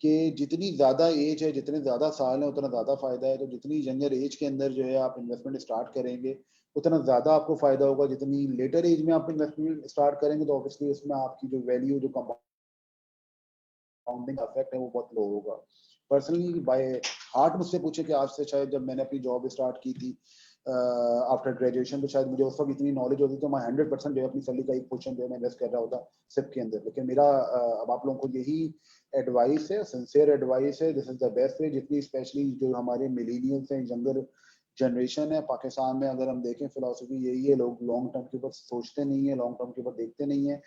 A: कि जितनी ज्यादा एज है, जितने ज्यादा साल है, उतना ज्यादा फायदा है। तो जितनी यंगर एज के अंदर जो है आप इन्वेस्टमेंट स्टार्ट करेंगे उतना ज्यादा आपको फायदा होगा। जितनी लेटर एज में आप इन्वेस्टमेंट स्टार्ट करेंगे तो ऑब्वियसली उसमें आपकी जो वैल्यू, जो कंपाउंडिंग इफेक्ट है वो बहुत लो होगा। पर्सनली बाय हार्ट मुझसे पूछे कि आज से शायद जब मैंने अपनी जॉब स्टार्ट की थी आफ्टर ग्रेजुएशन, तो शायद मुझे उस वक्त इतनी नॉलेज होती तो मैं 100% जो है अपनी सैलरी का एक पोर्शन जो है मैं इन्वेस्ट कर रहा होता सिप के अंदर। लेकिन मेरा अब आप लोगों को यही एडवाइस है, सिंसियर एडवाइस है, this is the best way. जितनी स्पेशली जो हमारे मिलीनियल्स हैं, यंगर जनरेशन है पाकिस्तान में, अगर हम देखें फिलोसफी यही है, लोग लॉन्ग टर्म के ऊपर सोचते नहीं है, लॉन्ग टर्म के ऊपर देखते नहीं है।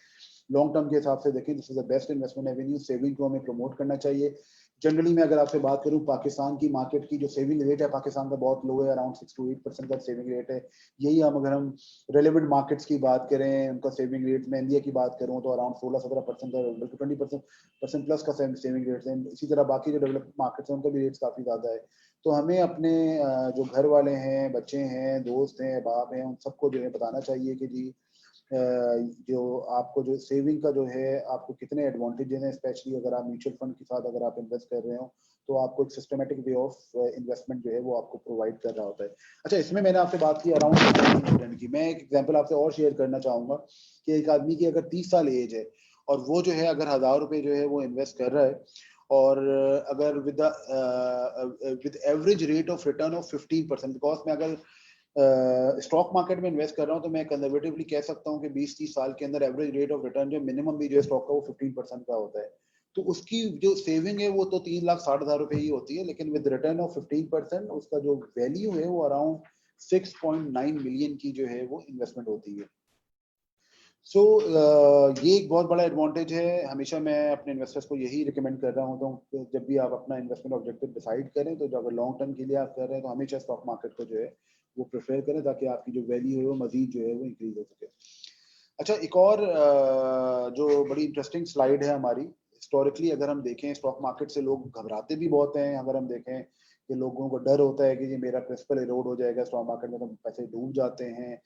A: लॉन्ग टर्म के हिसाब से देखें, this is the best investment Avenue. Saving को हमें प्रमोट करना चाहिए। जनरली मैं अगर आपसे बात करूं पाकिस्तान की मार्केट की, जो सेविंग रेट है पाकिस्तान का बहुत लो है, अराउंड 6 to 8% का सेविंग रेट है। यही हम अगर हम रेलेवेंट मार्केट्स की बात करें, उनका सेविंग रेट, मैं इंडिया की बात करूं तो अराउंड 16-17% का, बल्कि 20% प्लस का सेविंग रेट है। इसी तरह बाकी जो डेवलप्ड मार्केट्स हैं उनका भी रेट्स काफी ज्यादा है। तो हमें अपने जो घर वाले हैं, बच्चे हैं, दोस्त हैं, बाप हैं, उन सबको जो है बताना चाहिए कि जी जो आपको जो सेविंग का जो है आपको कितने एडवांटेजेस हैं, स्पेशली अगर आप म्यूचुअल फंड के साथ अगर आप इन्वेस्ट कर रहे हो तो आपको एक सिस्टमेटिक वे ऑफ इन्वेस्टमेंट जो है वो आपको प्रोवाइड कर रहा होता है। अच्छा, इसमें मैंने आपसे बात की अराउंड की। मैं एक एग्जांपल आपसे और शेयर करना चाहूंगा कि एक आदमी की अगर 30 साल एज है और वो जो है अगर 1000 रुपए जो है वो इन्वेस्ट कर रहा है और अगर with average rate of return of 15%, because मैं अगर स्टॉक मार्केट में इन्वेस्ट कर रहा हूं तो मैं कंजर्वेटिवली कह सकता हूं कि 20-30 साल के अंदर एवरेज रेट ऑफ रिटर्न जो मिनिमम भी जो है स्टॉक का वो 15% का होता है। तो उसकी जो सेविंग है वो तो 3,60,000 रुपए ही होती है, लेकिन विद रिटर्न ऑफ 15% उसका जो वैल्यू है वो अराउंड 6.9 मिलियन की जो है वो इन्वेस्टमेंट होती है। सो ये एक बहुत बड़ा एडवांटेज है। हमेशा मैं अपने इन्वेस्टर्स को यही रिकमेंड कर रहा हूँ, तो जब भी आप अपना इन्वेस्टमेंट ऑब्जेक्टिव डिसाइड करें तो जब लॉन्ग टर्म के लिए आप कर रहे हैं तो हमेशा स्टॉक मार्केट को जो है वो प्रेफर करें, ताकि आपकी जो वैल्यू है वो मजीद जो है वो इंक्रीज हो सके। अच्छा, एक और जो बड़ी इंटरेस्टिंग स्लाइड है हमारी, हिस्टोरिकली अगर हम देखें स्टॉक मार्केट से लोग घबराते भी बहुत हैं। अगर हम देखें कि लोगों को डर होता है कि ये मेरा प्रिंसिपल इरोड हो जाएगा स्टॉक मार्केट में, तो पैसे डूब जाते हैं।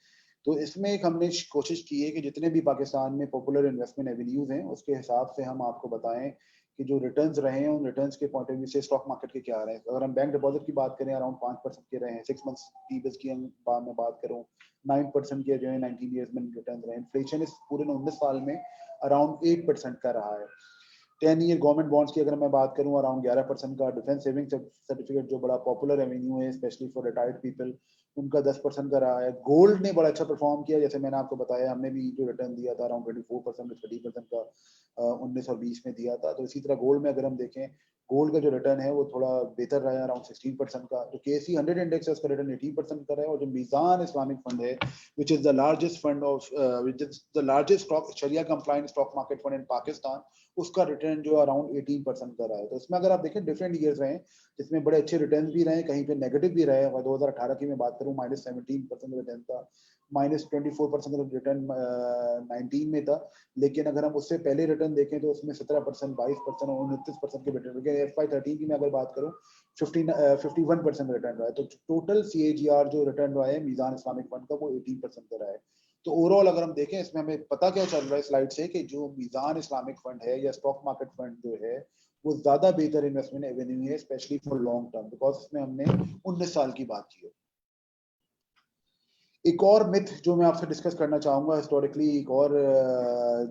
A: तो इसमें एक हमने कोशिश की है कि जितने भी पाकिस्तान में पॉपुलर इन्वेस्टमेंट एवेन्यूज हैं उसके हिसाब से हम आपको बताएं कि जो रिटर्न्स रहे हैं उन रिटर्न्स के पॉइंट ऑफ व्यू से स्टॉक मार्केट के क्या रहे हैं। अगर हम बैंक डिपॉजिट की बात करें अराउंड 5% के रहे हैं, 6 मंथ्स टी की हम मैं बात करूँ 9% के जो है 19 ईयर्स में रिटर्न रहे। इन्फ्लेशन इस पूरे 19 साल में अराउंड 8% का रहा है। 10 ईयर गवर्नमेंट बॉन्ड्स की अगर मैं बात करूं अराउंड 11% का, डिफेंस सेविंग सर्टिफिकेट जो बड़ा पॉपुलर एवेन्यू है स्पेशली फॉर रिटायर्ड पीपल, उनका 10% का रहा है। गोल्ड ने बड़ा अच्छा परफॉर्म किया, जैसे मैंने आपको बताया, हमने भी जो रिटर्न दिया था अराउंड 24% 30% का 19 और 20 में दिया था। तो इसी तरह गोल्ड में अगर हम देखें, गोल्ड का जो रिटर्न है वो थोड़ा बेहतर रहा है, अराउंड 16% का। जो KSE 100 इंडेक्स है उसका रिटर्न 18% का रहा है। और जो मीजान इस्लामिक फंड है, which is the largest fund of which is the largest stock Sharia compliant stock market fund in Pakistan, उसका रिटर्न जो अराउंड 18% का रहा है। तो इसमें अगर आप देखें डिफरेंट ईयर्स रहे, जिसमें बड़े अच्छे रिटर्न भी रहे, कहीं पे नेगेटिव भी रहे। 2018 की मैं बात करूं -17% रिटर्न था, -24% रिटर्न 19 में था। लेकिन अगर हम उससे पहले रिटर्न देखें तो उसमें 17%, 22% और 29% के रिटर्न। लेकिन FY13 की मैं अगर बात करूं 51% रिटर्न रहा है। तो टोटल CAGR जो रिटर्न रहा है मीजान इस्लामिक फंड का वो 18% का रहा है। तो ओवरऑल अगर हम देखें इसमें हमें पता क्या चल रहा है स्लाइड से, कि जो मीजान इस्लामिक फंड है या स्टॉक मार्केट फंड जो है वो ज्यादा बेहतर इन्वेस्टमेंट एवेन्यू है, specially for long term, because इसमें हमने 19 साल की बात की है। एक और मिथ जो मैं आपसे डिस्कस करना चाहूंगा हिस्टोरिकली, एक और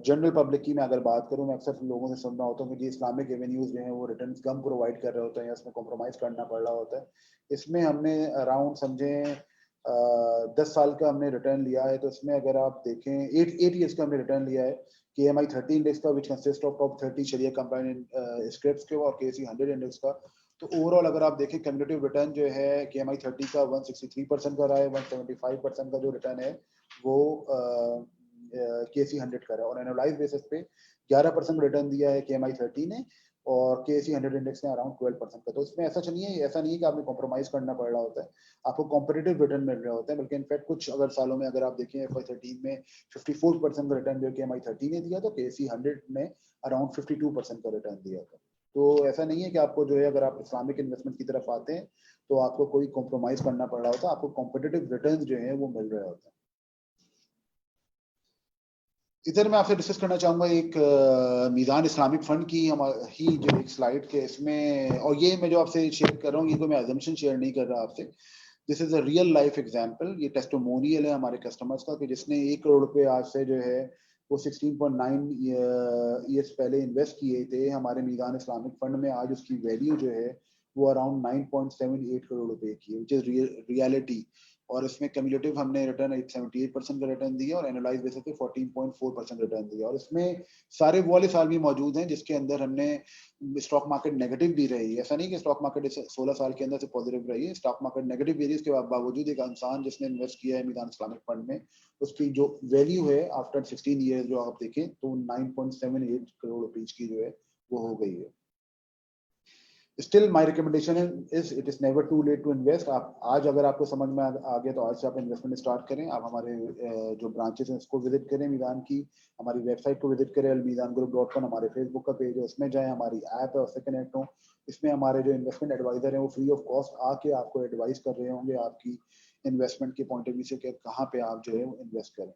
A: जनरल पब्लिक की मैं अगर बात करूं, मैं अक्सर लोगों से सुन रहा होता हूँ कि इस्लामिक एवेन्यूज जो हैं वो रिटर्न कम प्रोवाइड कर रहे होते हैं या इसमें कॉम्प्रोमाइज करना पड़ रहा होता है। इसमें हमने अराउंड समझें 10 साल का हमने रिटर्न लिया है। तो इसमें अगर आप देखें 8 ईयर्स का हमने रिटर्न लिया है KMI 30 इंडेक्स का, which consist of top 30 Shariah compliant scripts के, और KSE 100 इंडेक्स का। तो ओवरऑल अगर आप देखें कम्युलेटिव रिटर्न जो है KMI 30 का 163% का रहा है, 175% का जो रिटर्न है वो KSE 100 का रहा है। और एनुअलाइज बेसिस पे 11% रिटर्न दिया है KMI 30 ने, और KSE 100 इंडेक्स ने अराउंड 12% का। तो इसमें ऐसा नहीं है कि आपको कॉम्प्रोमाइज करना पड़ रहा होता है, आपको कॉम्पिटिटिव रिटर्न मिल रहे होते हैं। बल्कि इनफैक्ट कुछ अगर सालों में अगर आप देखें FY13 में 54% का रिटर्न जो KMI 30 ने दिया, तो KSE 100 ने अराउंड 52% का रिटर्न दिया था। तो ऐसा नहीं है कि आपको जो है अगर आप इस्लामिक इन्वेस्टमेंट की तरफ आते हैं तो आपको कोई कॉम्प्रोमाइज करना पड़ रहा होता है, आपको कॉम्पिटिटिव रिटर्न जो है वो मिल रहे होते हैं। इधर मैं आपसे डिस्कस करना चाहूंगा एक मीजान इस्लामिक फंड की ही जो एक स्लाइड के इसमें, और ये मैं जो आपसे शेयर कर रहा हूँ ये कोई मैं अजम्पशन शेयर नहीं कर रहा आपसे, this is a real life example. ये टेस्टिमोनियल है हमारे कस्टमर्स का कि जिसने 1 करोड़ रुपए आज से जो है वो 16.9 ईयर्स पहले इन्वेस्ट किए थे हमारे मीजान इस्लामिक फंड में। आज उसकी वैल्यू जो है वो अराउंड 9.78 करोड़ रुपए की है, विच इज रियलिटी। और इसमें कम्युलेटिव हमने रिटर्न 78% का रिटर्न दिया और एनुअलाइज बेसिस पे 14.4% रिटर्न दिया। और इसमें सारे वो वाले साल भी मौजूद हैं जिसके अंदर हमने स्टॉक मार्केट नेगेटिव भी रही है। ऐसा नहीं कि स्टॉक मार्केट 16 साल के अंदर से पॉजिटिव रही है, स्टॉक मार्केट नेगेटिव भी रही, इसके बावजूद एक इंसान जिसने इन्वेस्ट किया है मीजान इस्लामिक फंड में, उसकी जो वैल्यू है आफ्टर 16 ईयर्स जो आप देखें तो 9.78 करोड़ रुपीज की जो है वो हो गई है। Still my recommendation is it is never too late to invest। आप आज अगर आपको समझ में आ गया तो आज से आप इन्वेस्टमेंट स्टार्ट करें। आप हमारे जो ब्रांचेस हैं उसको विजिट करें मीजान की, हमारी वेबसाइट को विजिट करें almizangroup.com, हमारे फेसबुक का पेज है उसमें जाएं, हमारी ऐप है उससे कनेक्ट हो। इसमें हमारे जो इन्वेस्टमेंट एडवाइजर हैं वो फ्री ऑफ कॉस्ट आके आपको एडवाइस कर रहे होंगे आपकी इन्वेस्टमेंट के पॉइंट ऑफ व्यू से कि कहाँ पे आप जो है इन्वेस्ट करें।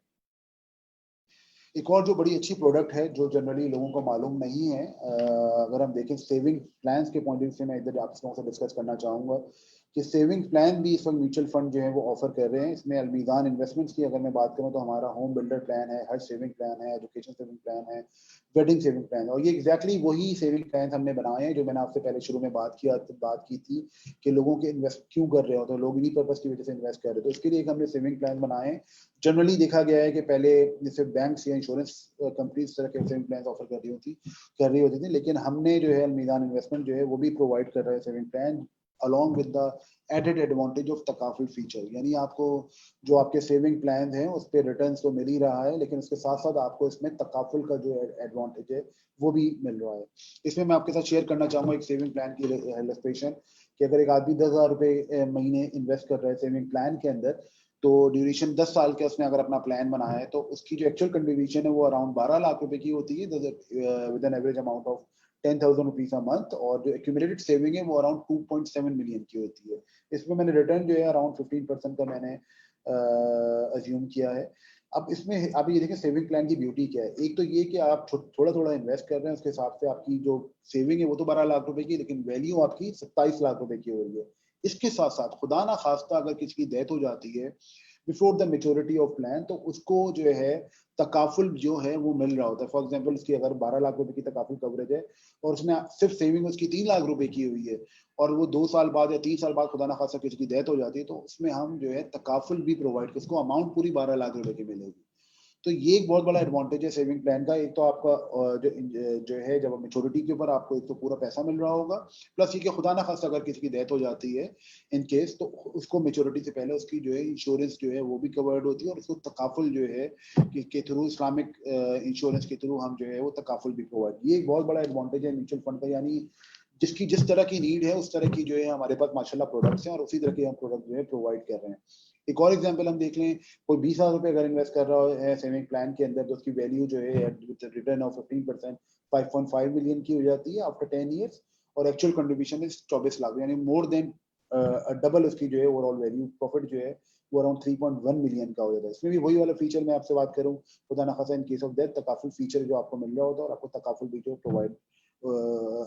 A: एक और जो बड़ी अच्छी प्रोडक्ट है जो जनरली लोगों को मालूम नहीं है, अगर हम देखें सेविंग प्लान्स के पॉइंट ऑफ व्यू से, मैं इधर आप लोगों से डिस्कस करना चाहूंगा कि सेविंग प्लान भी इस वक्त म्यूचुअल फंड जो है वो ऑफर कर रहे हैं। इसमें अलमीजान इन्वेस्टमेंट्स की अगर मैं बात करूं तो हमारा होम बिल्डर प्लान है, हज सेविंग प्लान है, एजुकेशन सेविंग प्लान है, वेडिंग सेविंग प्लान। और ये एग्जैक्टली वही सेविंग प्लान हमने बनाए हैं जो मैंने आपसे पहले शुरू में बात की थी कि लोगों के इन्वेस्ट क्यों कर रहे हो, तो लोग इन्हीं पर्पस की वजह से इन्वेस्ट कर रहे हैं। तो इसके लिए एक हमने सेविंग प्लान बनाए हैं। जनरली देखा गया है कि पहले जैसे बैंक्स या इंश्योरेंस कंपनीज इस तरह के सेविंग प्लान ऑफर कर रही होती थी, लेकिन हमने जो है अलमीजान इन्वेस्टमेंट जो है वो भी प्रोवाइड कर रहा है saving plan along with the added advantage of तकाफुल फीचर। यानी आपको जो आपके सेविंग प्लान हैं उस पर रिटर्न तो मिल ही रहा है, लेकिन उसके साथ साथ आपको इसमें तकाफुल का जो एडवांटेज है वो भी मिल रहा है। इसमें मैं आपके साथ शेयर करना चाहूंगा एक सेविंग प्लान की इलस्ट्रेशन कि अगर एक आदमी 10,000 रुपए महीने इन्वेस्ट कर रहा है सेविंग प्लान के अंदर, तो ड्यूरेशन 10 साल के उसने अगर अपना प्लान बनाया है तो उसकी जो एक्चुअल कंट्रीब्यूशन है वो अराउंड 12 लाख रुपए की होती है with an average amount of 10,000 rupees a month, और जो एक्यूमुलेटेड सेविंग है वो अराउंड 2.7 मिलियन की होती है। इसमें मैंने रिटर्न जो है अराउंड 15% का मैंने अज्यूम किया है। अब इसमें आप ये देखें सेविंग प्लान की ब्यूटी क्या है। एक तो ये कि आप थोड़ा थोड़ा इन्वेस्ट कर रहे हैं, उसके हिसाब से आपकी जो सेविंग है वो तो 12 लाख रुपए की, लेकिन वैल्यू आपकी 27 लाख रुपए की हो रही है। इसके साथ साथ खुदा ना खास्ता अगर किसी की डेथ हो जाती है before the maturity of plan, तो उसको जो है तकाफुल जो है वो मिल रहा होता है। फॉर एग्जांपल उसकी अगर 12 लाख रुपए की तकाफुल कवरेज है और उसमें सिर्फ सेविंग उसकी 3 लाख रुपए की हुई है और वो 2 साल बाद या 3 साल बाद खुदा ना खासा किसी की डेथ हो जाती है, तो उसमें हम जो है तकाफुल भी प्रोवाइड, उसको अमाउंट पूरी 12 लाख रुपए की मिलेगी। तो ये एक बहुत बड़ा एडवांटेज है सेविंग प्लान का। एक तो आपका जो है जब मेच्योरिटी के ऊपर आपको एक तो पूरा पैसा मिल रहा होगा, प्लस ये कि खुदा ना खास्ता अगर किसी की डेथ हो जाती है इन केस, तो उसको मेच्योरिटी से पहले उसकी जो है इंश्योरेंस जो है वो भी कवर्ड होती है और उसको तकाफुल जो है के थ्रू इस्लामिक इंश्योरेंस के थ्रू हम जो है वो तकाफुल भी प्रोवाइड। ये एक बहुत बड़ा एडवांटेज है म्यूचुअल फंड का, यानी जिसकी जिस तरह की नीड है उस तरह की जो है हमारे पास माशाल्लाह प्रोडक्ट्स हैं और उसी तरह के हम प्रोडक्ट जो है प्रोवाइड कर रहे हैं। एक और एग्जांपल हम देख लें, कोई 20,000 रुपए अगर इन्वेस्ट कर रहा है सेविंग प्लान के अंदर, तो उसकी वैल्यू जो है रिटर्न ऑफ 15% 5.5 मिलियन की हो जाती है आफ्टर 10 ईयर्स, और एक्चुअल कंट्रीब्यूशन इज 24 लाख, यानी मोर देन डबल उसकी जो है ओवरऑल वैल्यू प्रॉफिट जो है वो अराउंड 3.1 मिलियन का हो जाता है। इसमें भी वही वाला फीचर मैं आपसे बात करूं, खुदा ना खासा in case of death takaful feature जो आपको मिल रहा होता है और आपको तकाफुल भी जो प्रोवाइड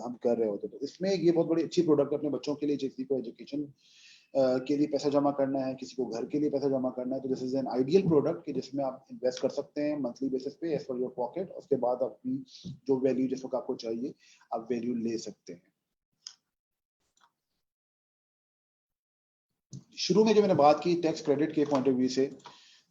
A: हम कर रहे होते। तो इसमें ये बहुत बड़ी अच्छी प्रोडक्ट है अपने बच्चों के लिए, किसी को एजुकेशन के लिए पैसा जमा करना है, किसी को घर के लिए पैसा जमा करना है, तो this is an ideal product कि जिसमें आप इन्वेस्ट कर सकते हैं मंथली बेसिस पे एज पर योर पॉकेट। उसके बाद अपनी जो वैल्यू जिस वक्त आपको चाहिए आप वैल्यू ले सकते हैं। शुरू में जो मैंने बात की टैक्स क्रेडिट के पॉइंट ऑफ व्यू से,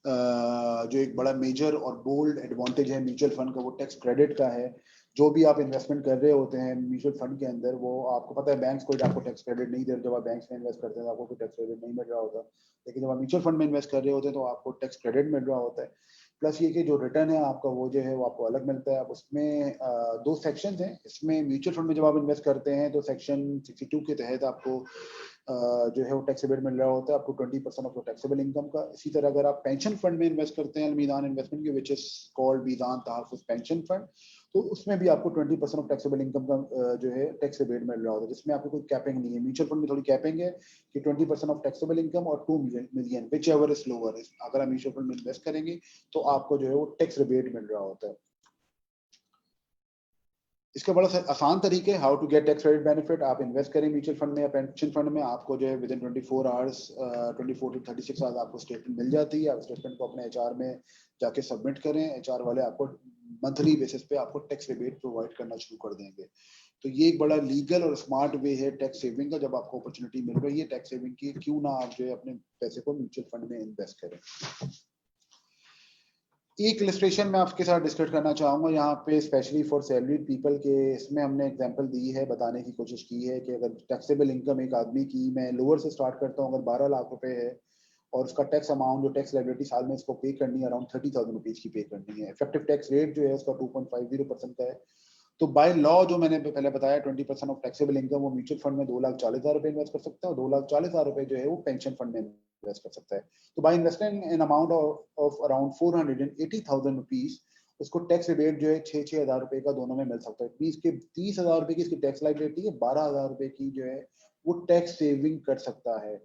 A: जो एक बड़ा मेजर और बोल्ड एडवांटेज है म्यूचुअल फंड का वो टैक्स क्रेडिट का है। जो भी आप इन्वेस्टमेंट कर रहे होते हैं म्यूचुअल फंड के अंदर, वो आपको पता है बैंक्स कोई आपको टैक्स क्रेडिट नहीं दे रहे। जब आप बैंक्स में इन्वेस्ट करते हैं तो आपको कोई टैक्स क्रेडिट नहीं मिल रहा होता, लेकिन जब आप म्यूचुअल फंड में इन्वेस्ट कर रहे होते हैं तो आपको टैक्स क्रेडिट मिल रहा होता है। प्लस ये कि जो रिटर्न है आपका वो जो है वो आपको अलग मिलता है। अब उसमें दो सेक्शन हैं इसमें। म्यूचुअल फंड में जब आप इन्वेस्ट करते हैं तो सेक्शन 62 के तहत आपको जो है वो टैक्स रिबेट मिल रहा होता है आपको 20% ऑफ टैक्सेबल इनकम का। इसी तरह अगर आप पेंशन फंड में इन्वेस्ट करते हैं अलमीदान इन्वेस्टमेंट के, which is called Meezan Tahaffuz pension fund, तो उसमें भी आपको 20% ऑफ टैक्सेबल इनकम का जो है टैक्स रिबेट मिल रहा होता है, जिसमें आपको कोई कैपिंग नहीं है। म्यूचुअल फंड में थोड़ी कैपिंग है कि 20% ऑफ टैक्सेबल इनकम और 2 million which ever is lower. अगर आप म्यूचुअल फंड में इन्वेस्ट करेंगे तो आपको जो है वो टैक्स रिबेट मिल रहा होता है। इसका बड़ा आसान तरीके how to get tax credit benefit. आप इन्वेस्ट करें म्यूचुअल फंड में या पेंशन फंड में, आपको जो है within 24 hours 24 to 36 hours आपको स्टेटमेंट मिल जाती है। आप स्टेटमेंट को अपने एचआर में जाके सबमिट करें, एचआर वाले आपको मंथली बेसिस पे आपको टैक्स रिबेट प्रोवाइड करना शुरू कर देंगे। तो ये एक बड़ा लीगल और स्मार्ट वे है टैक्स सेविंग का। जब आपको अपॉर्चुनिटी मिल रही है टैक्स सेविंग की, क्यों ना आप जो है अपने पैसे को म्यूचुअल फंड में इन्वेस्ट करें। एक इलस्ट्रेशन मैं आपके साथ डिस्कस करना चाहूँगा यहाँ पे, स्पेशली फॉर सैलरीड पीपल के। इसमें हमने एग्जांपल दी है, बताने की कोशिश की है कि अगर टैक्सेबल इनकम एक आदमी की, मैं लोअर से स्टार्ट करता हूँ, अगर 12 लाख रुपए है और उसका टैक्स अमाउंट जो टैक्स लायबिलिटी साल में इसको पे करनी है अराउंड 30,000 रुपीज की पे करनी है। इफेक्टिव टैक्स रेट जो है उसका 2.50% का है। तो बाय लॉ जो मैंने पहले बताया 20% ऑफ टैक्सेबल इनकम वो म्यूचुअल फंड में 2,40,000 रुपए इन्वेस्ट कर सकता है और 2,40,000 रुपए जो है वो पेंशन फंड में इन्वेस्ट कर सकता है। तो by investing in amount of around 480,000 rupees, उसको टैक्स रिबेट जो है 6,000 रुपए का दोनों में मिल सकता है। मींस के 30,000 रुपए की इसकी टैक्स लायबिलिटी है, 12,000 रुपए की जो है वो टैक्स सेविंग कर सकता है।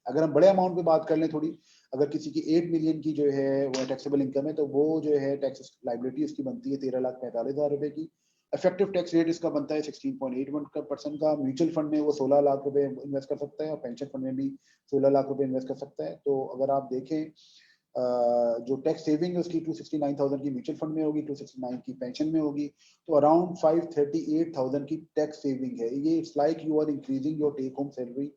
A: अगर हम बड़े अमाउंट पे बात कर लें थोड़ी, अगर किसी की 8 मिलियन की जो है वो टैक्सेबल इनकम है, तो वो जो है टैक्स लायबिलिटी उसकी बनती है 13,45,000 रुपए की। इफेक्टिव टैक्स रेट इसका बनता है 16.81% का। म्यूचुअल फंड में वो 16 लाख रुपए इन्वेस्ट कर सकता है और पेंशन फंड में भी 16 लाख रुपए इन्वेस्ट कर सकता है। तो अगर आप देखें जो टैक्स सेविंग है उसकी 269,000 की म्यूचुअल फंड में होगी, 269 की पेंशन में होगी, तो अराउंड 538,000 की टैक्स सेविंग है। ये it's like you are increasing your take home salary.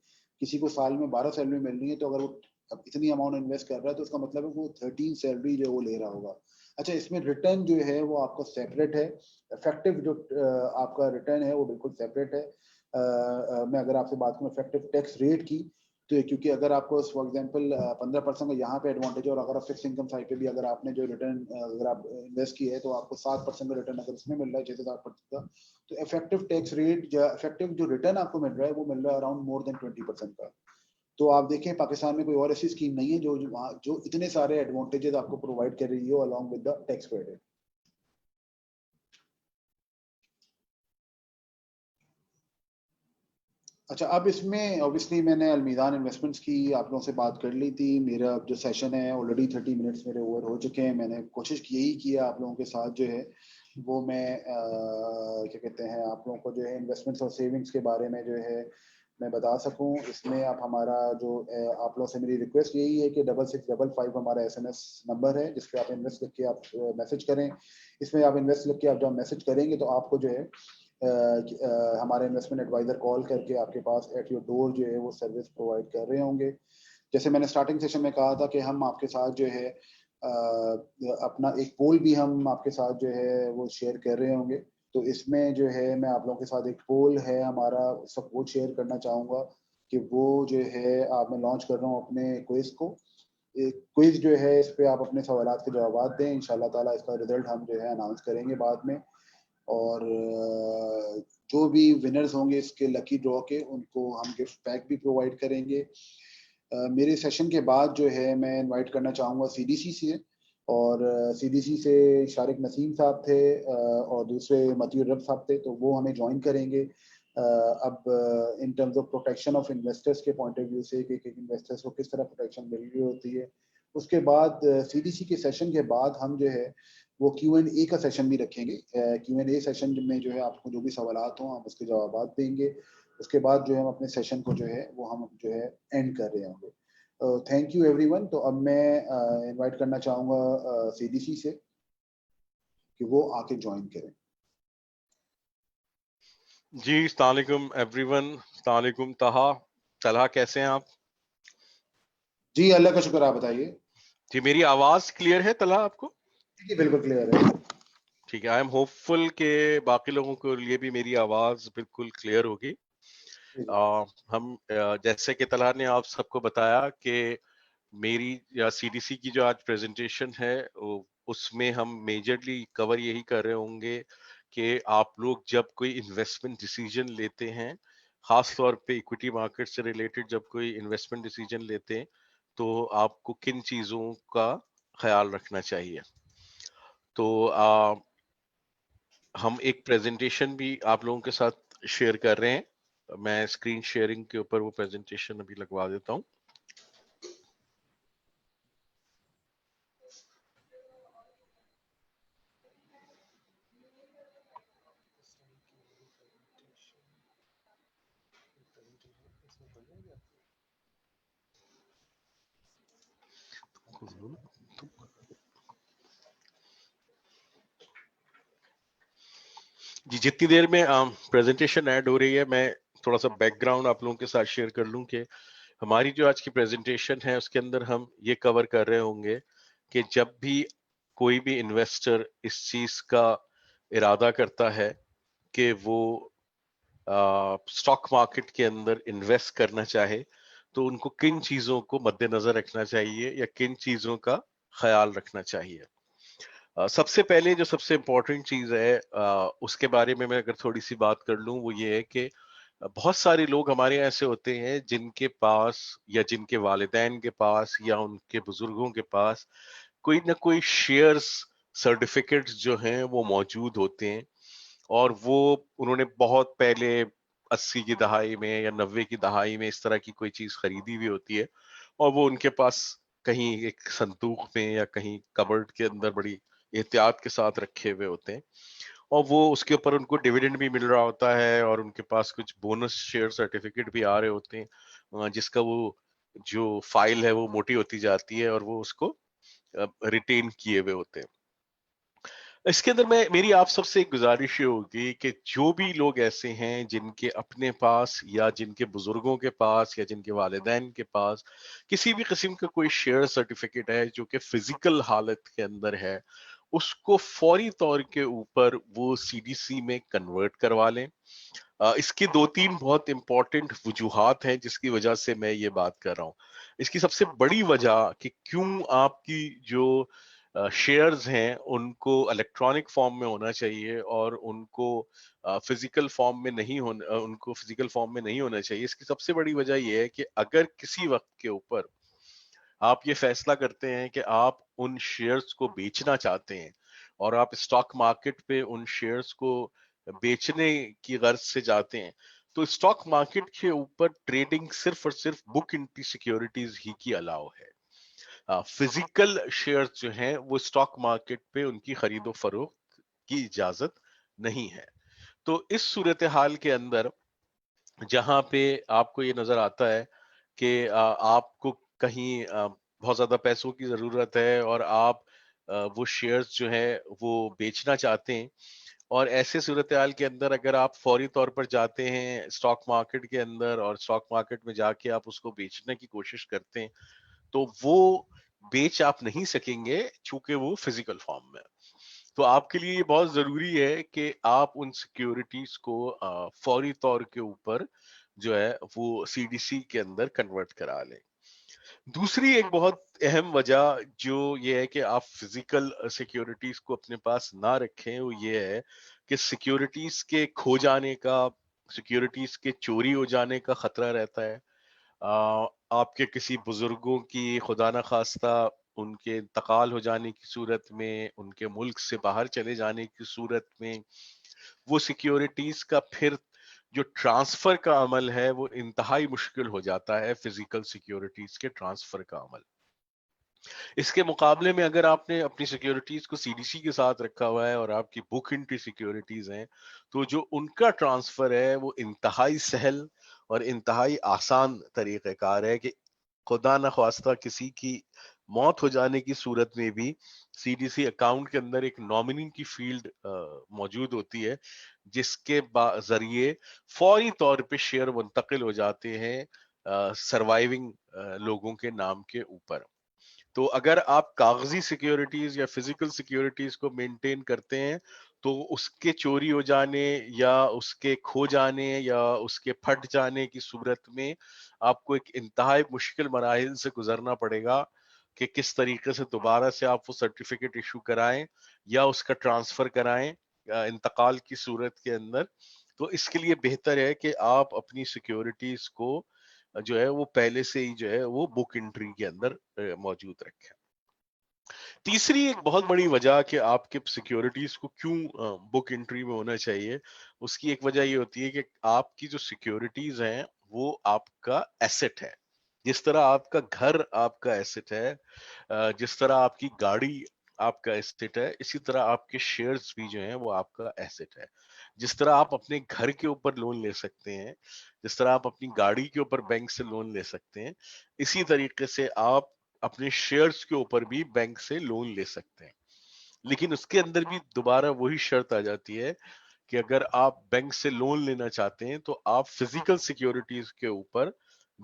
A: किसी को साल में 12 सैलरी मिल रही है, तो अगर वो अब इतनी अमाउंट इन्वेस्ट कर रहा है तो उसका मतलब है वो 13 सैलरी जो वो ले रहा होगा। अच्छा, इसमें रिटर्न जो है वो आपका सेपरेट है। इफेक्टिव जो आपका रिटर्न है वो बिल्कुल सेपरेट है। मैं अगर आपसे बात करूँ इफेक्टिव टैक्स रेट की, तो क्योंकि अगर आपको फॉर एग्जांपल 15% का यहाँ पे एडवांटेज है, और अगर आप फिक्स इनकम साइड पे भी अगर आपने जो रिटर्न अगर आप इन्वेस्ट किए है तो आपको 7% का रिटर्न अगर इसमें मिल रहा है 6 से 7% का, तो इफेक्टिव टैक्स रेट इफेक्टिव जो रिटर्न आपको मिल रहा है वो मिल रहा है अराउंड मोर देन 20% का। तो आप देखें पाकिस्तान में कोई और ऐसी स्कीम नहीं है जो इतने सारे एडवांटेजेस आपको प्रोवाइड कर रही हो along with the tax credit. अच्छा, अब इसमें ऑब्वियसली मैंने अलमीदान इन्वेस्टमेंट्स की आप लोगों से बात कर ली थी। मेरा जो सेशन है ऑलरेडी 30 मिनट्स मेरे ओवर हो चुके हैं। मैंने कोशिश यही किया आप लोगों के साथ जो है वो मैं क्या कहते हैं आप लोगों को जो है इन्वेस्टमेंट्स और सेविंग्स के बारे में जो है मैं बता सकूं। इसमें आप हमारा जो आप लोगों से मेरी रिक्वेस्ट यही है कि 6655 हमारा SMS नंबर है, जिस पे आप इन्वेस्ट लिख के आप मैसेज करें। इसमें आप इन्वेस्ट लिख के आप जब मैसेज करेंगे तो आपको जो है हमारे इन्वेस्टमेंट एडवाइजर कॉल करके आपके पास एट योर डोर जो है वो सर्विस प्रोवाइड कर रहे होंगे। जैसे मैंने स्टार्टिंग सेशन में कहा था कि हम आपके साथ जो है अपना एक पोल भी हम आपके साथ जो है वो शेयर कर रहे होंगे। तो इसमें जो है मैं आप लोगों के साथ एक पोल है हमारा, सपोर्ट शेयर करना चाहूँगा कि वो जो है आप मैं लॉन्च कर रहा हूँ अपने क्विज को। एक क्विज जो है इस पे आप अपने सवालात के जवाब दें, इंशाल्लाह ताला इसका रिजल्ट हम जो है अनाउंस करेंगे बाद में। और जो भी विनर्स होंगे इसके लकी ड्रॉ के, उनको हम गिफ्ट पैक भी प्रोवाइड करेंगे। मेरे सेशन के बाद जो है मैं इनवाइट करना चाहूँगा सीडीसी से, और सीडीसी से शारिक नसीम साहब थे और दूसरे मतीउर रब साहब थे, तो वो हमें ज्वाइन करेंगे। अब in terms of protection of investors के पॉइंट ऑफ व्यू से कि इन्वेस्टर्स को किस तरह प्रोटेक्शन मिल रही होती है। उसके बाद सीडीसी के सेशन के बाद हम जो है वो Q&A का सेशन भी रखेंगे। Q&A सेशन में जो है आपको जो भी सवालात हों हम उसके जवाब देंगे। उसके बाद जो है हम अपने सेशन को जो है वो हम जो है एंड कर रहे होंगे। Thank you everyone. तो अब मैं इनवाइट करना चाहूँगा सीडीसी से कि वो आके ज्वाइन करें।
B: जी अस्सलाम वालेकुम एवरीवन। अस्सलाम वालेकुम तहा। तलहा कैसे हैं आप?
A: जी अल्लाह का शुक्र, आप बताइए।
B: जी मेरी आवाज क्लियर है तलहा आपको?
A: जी बिल्कुल क्लियर है।
B: ठीक है, आई एम होपफुल के बाकी लोगों के लिए भी मेरी आवाज बिल्कुल क्लियर होगी। हम जैसे कि तलहा ने आप सबको बताया कि मेरी या सीडीसी की जो आज प्रेजेंटेशन है उसमें हम मेजरली कवर यही कर रहे होंगे कि आप लोग जब कोई इन्वेस्टमेंट डिसीजन लेते हैं, खास तौर पे इक्विटी मार्केट से रिलेटेड जब कोई इन्वेस्टमेंट डिसीजन लेते हैं, तो आपको किन चीजों का ख्याल रखना चाहिए। तो हम एक प्रेजेंटेशन भी आप लोगों के साथ शेयर कर रहे हैं। मैं स्क्रीन शेयरिंग के ऊपर वो प्रेजेंटेशन अभी लगवा देता हूं। जी जितनी देर में प्रेजेंटेशन ऐड हो रही है, मैं थोड़ा सा बैकग्राउंड आप लोगों के साथ शेयर कर लूं कि हमारी जो आज की प्रेजेंटेशन है उसके अंदर हम ये कवर कर रहे होंगे कि जब भी कोई भी इन्वेस्टर इस चीज का इरादा करता है कि वो स्टॉक मार्केट के अंदर इन्वेस्ट करना चाहे, तो उनको किन चीजों को मद्देनजर रखना चाहिए या किन चीजों का ख्याल रखना चाहिए। सबसे पहले जो सबसे इम्पोर्टेंट चीज है उसके बारे में मैं अगर थोड़ी सी बात कर लूं, वो ये है कि बहुत सारे लोग हमारे यहाँ ऐसे होते हैं जिनके पास या जिनके वालिदैन के पास या उनके बुजुर्गों के पास कोई ना कोई शेयर्स सर्टिफिकेट्स जो हैं वो मौजूद होते हैं, और वो उन्होंने बहुत पहले 80 की दहाई में या 90 की दहाई में इस तरह की कोई चीज खरीदी हुई होती है, और वो उनके पास कहीं एक संदूक में या कहीं कबर्ड के अंदर बड़ी एहतियात के साथ रखे हुए होते हैं, और वो उसके ऊपर उनको डिविडेंड भी मिल रहा होता है और उनके पास कुछ बोनस शेयर सर्टिफिकेट भी आ रहे होते हैं, जिसका वो जो फाइल है वो मोटी होती जाती है और वो उसको रिटेन किए हुए होते हैं। इसके अंदर मैं मेरी आप सबसे एक गुजारिश ये होगी कि जो भी लोग ऐसे हैं जिनके अपने पास या जिनके बुजुर्गों के पास या जिनके वालिदैन के पास किसी भी किस्म का कोई शेयर सर्टिफिकेट है जो कि फिजिकल हालत के अंदर है, उसको फौरी तौर के ऊपर वो सीडीसी में कन्वर्ट करवा लें। इसकी दो तीन बहुत इंपॉर्टेंट वजूहात हैं जिसकी वजह से मैं ये बात कर रहा हूँ। इसकी सबसे बड़ी वजह कि क्यों आपकी जो शेयर्स हैं उनको इलेक्ट्रॉनिक फॉर्म में होना चाहिए और उनको फिजिकल फॉर्म में नहीं होना उनको फिजिकल फॉर्म में नहीं होना चाहिए, इसकी सबसे बड़ी वजह यह है कि अगर किसी वक्त के ऊपर आप ये फैसला करते हैं कि आप उन शेयर्स को बेचना चाहते हैं और आप स्टॉक मार्केट पे उन शेयर्स को बेचने की गर्ज से जाते हैं, तो स्टॉक मार्केट के ऊपर ट्रेडिंग सिर्फ और सिर्फ बुक एंट्री सिक्योरिटीज ही की अलाउ है। फिजिकल शेयर्स जो हैं वो स्टॉक मार्केट पे उनकी खरीदो फरोख्त की इजाजत नहीं है। तो इस सूरत हाल के अंदर जहां पे आपको ये नजर आता है कि आपको कहीं बहुत ज्यादा पैसों की जरूरत है और आप वो शेयर्स जो है वो बेचना चाहते हैं, और ऐसे सूरत हाल के अंदर अगर आप फौरी तौर पर जाते हैं स्टॉक मार्केट के अंदर और स्टॉक मार्केट में जाके आप उसको बेचने की कोशिश करते हैं, तो वो बेच आप नहीं सकेंगे चूंकि वो फिजिकल फॉर्म में है। तो आपके लिए ये बहुत जरूरी है कि आप उन सिक्योरिटीज को फौरी तौर के ऊपर जो है वो सीडीसी के अंदर कन्वर्ट करा लें। दूसरी एक बहुत अहम वजह जो ये है कि आप फिजिकल सिक्योरिटीज को अपने पास ना रखें, वो ये है कि सिक्योरिटीज के खो जाने का, सिक्योरिटीज के चोरी हो जाने का खतरा रहता है। आपके किसी बुजुर्गों की खुदा ना खास्ता उनके इंतकाल हो जाने की सूरत में, उनके मुल्क से बाहर चले जाने की सूरत में, वो सिक्योरिटीज का फिर जो ट्रांसफर का अमल है वो इंतहाई मुश्किल हो जाता है, फिजिकल सिक्योरिटीज के ट्रांसफर का अमल। इसके मुकाबले में अगर आपने अपनी सिक्योरिटीज को सीडीसी के साथ रखा हुआ है और आपकी बुक एंट्री सिक्योरिटीज हैं, तो जो उनका ट्रांसफर है वो इंतहाई सहल और इंतहाई आसान तरीक़ेकार है कि खुदा न ख्वास्ता किसी की मौत हो जाने की सूरत में भी सीडीसी अकाउंट के अंदर एक नॉमिनी की फील्ड मौजूद होती है, जिसके जरिए फौरी तौर पे शेयर मुंतकिल हो जाते हैं सर्वाइविंग लोगों के नाम के ऊपर। तो अगर आप कागजी सिक्योरिटीज या फिजिकल सिक्योरिटीज को मेंटेन करते हैं, तो उसके चोरी हो जाने या उसके खो जाने या उसके फट जाने की सूरत में आपको एक इंतहाई मुश्किल मराहिल से गुजरना पड़ेगा कि किस तरीके से दोबारा से आप वो सर्टिफिकेट इशू कराएं या उसका ट्रांसफर कराएं इंतकाल की सूरत के अंदर। तो इसके लिए बेहतर है कि आप अपनी सिक्योरिटीज को जो है वो पहले से ही जो है वो बुक एंट्री के अंदर मौजूद रखें। तीसरी एक बहुत बड़ी वजह कि आपके सिक्योरिटीज को क्यों बुक एंट्री में होना चाहिए, उसकी एक वजह ये होती है कि आपकी जो सिक्योरिटीज हैं वो आपका एसेट है। जिस तरह आपका घर आपका एसेट है, जिस तरह आपकी गाड़ी आपका एसेट है, इसी तरह आपके शेयर्स भी जो हैं वो आपका एसेट है। जिस तरह आप अपने घर के ऊपर लोन ले सकते हैं, जिस तरह आप अपनी गाड़ी के ऊपर बैंक से लोन ले सकते हैं, इसी तरीके से आप अपने शेयर्स के ऊपर भी बैंक से लोन ले सकते हैं। लेकिन उसके अंदर भी दोबारा वही शर्त आ जाती है कि अगर आप बैंक से लोन लेना चाहते हैं तो आप फिजिकल सिक्योरिटीज के ऊपर